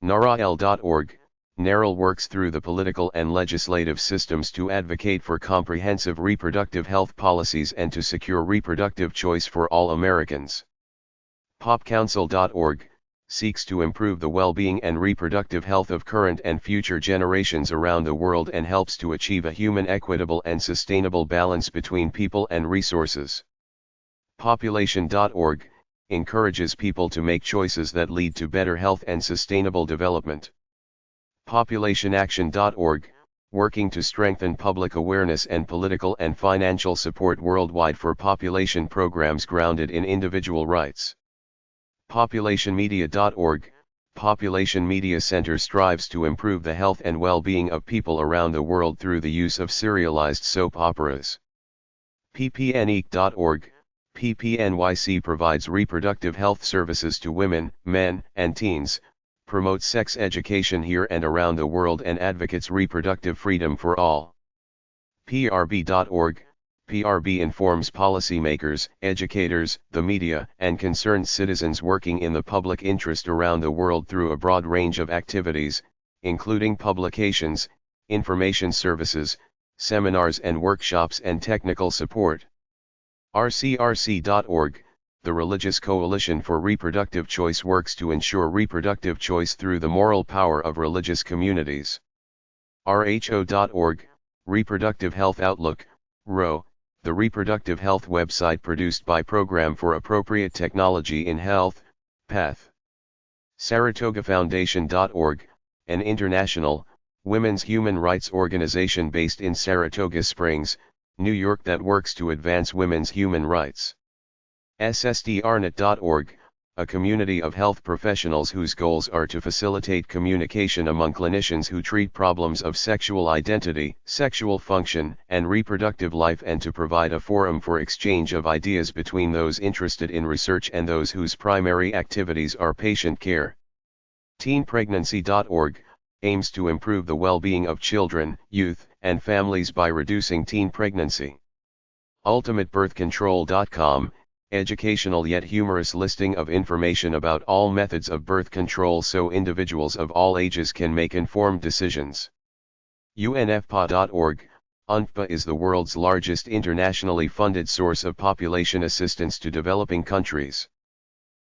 NARAL.org, NARAL works through the political and legislative systems to advocate for comprehensive reproductive health policies and to secure reproductive choice for all Americans. PopCouncil.org, seeks to improve the well-being and reproductive health of current and future generations around the world and helps to achieve a human, equitable and sustainable balance between people and resources. Population.org, encourages people to make choices that lead to better health and sustainable development. PopulationAction.org, working to strengthen public awareness and political and financial support worldwide for population programs grounded in individual rights. PopulationMedia.org, Population Media Center strives to improve the health and well-being of people around the world through the use of serialized soap operas. PPNEEC.org, PPNYC provides reproductive health services to women, men, and teens, promotes sex education here and around the world and advocates reproductive freedom for all. PRB.org, PRB informs policymakers, educators, the media, and concerned citizens working in the public interest around the world through a broad range of activities, including publications, information services, seminars and workshops and technical support. RCRC.org, the Religious Coalition for Reproductive Choice works to ensure reproductive choice through the moral power of religious communities. RHO.org, Reproductive Health Outlook, RO, the reproductive health website produced by Program for Appropriate Technology in Health, PATH. SaratogaFoundation.org, an international, women's human rights organization based in Saratoga Springs, New York that works to advance women's human rights. SSDRnet.org, a community of health professionals whose goals are to facilitate communication among clinicians who treat problems of sexual identity, sexual function, and reproductive life, and to provide a forum for exchange of ideas between those interested in research and those whose primary activities are patient care. TeenPregnancy.org, aims to improve the well-being of children, youth, and families by reducing teen pregnancy. UltimateBirthControl.com, educational yet humorous listing of information about all methods of birth control so individuals of all ages can make informed decisions. UNFPA.org, UNFPA is the world's largest internationally funded source of population assistance to developing countries.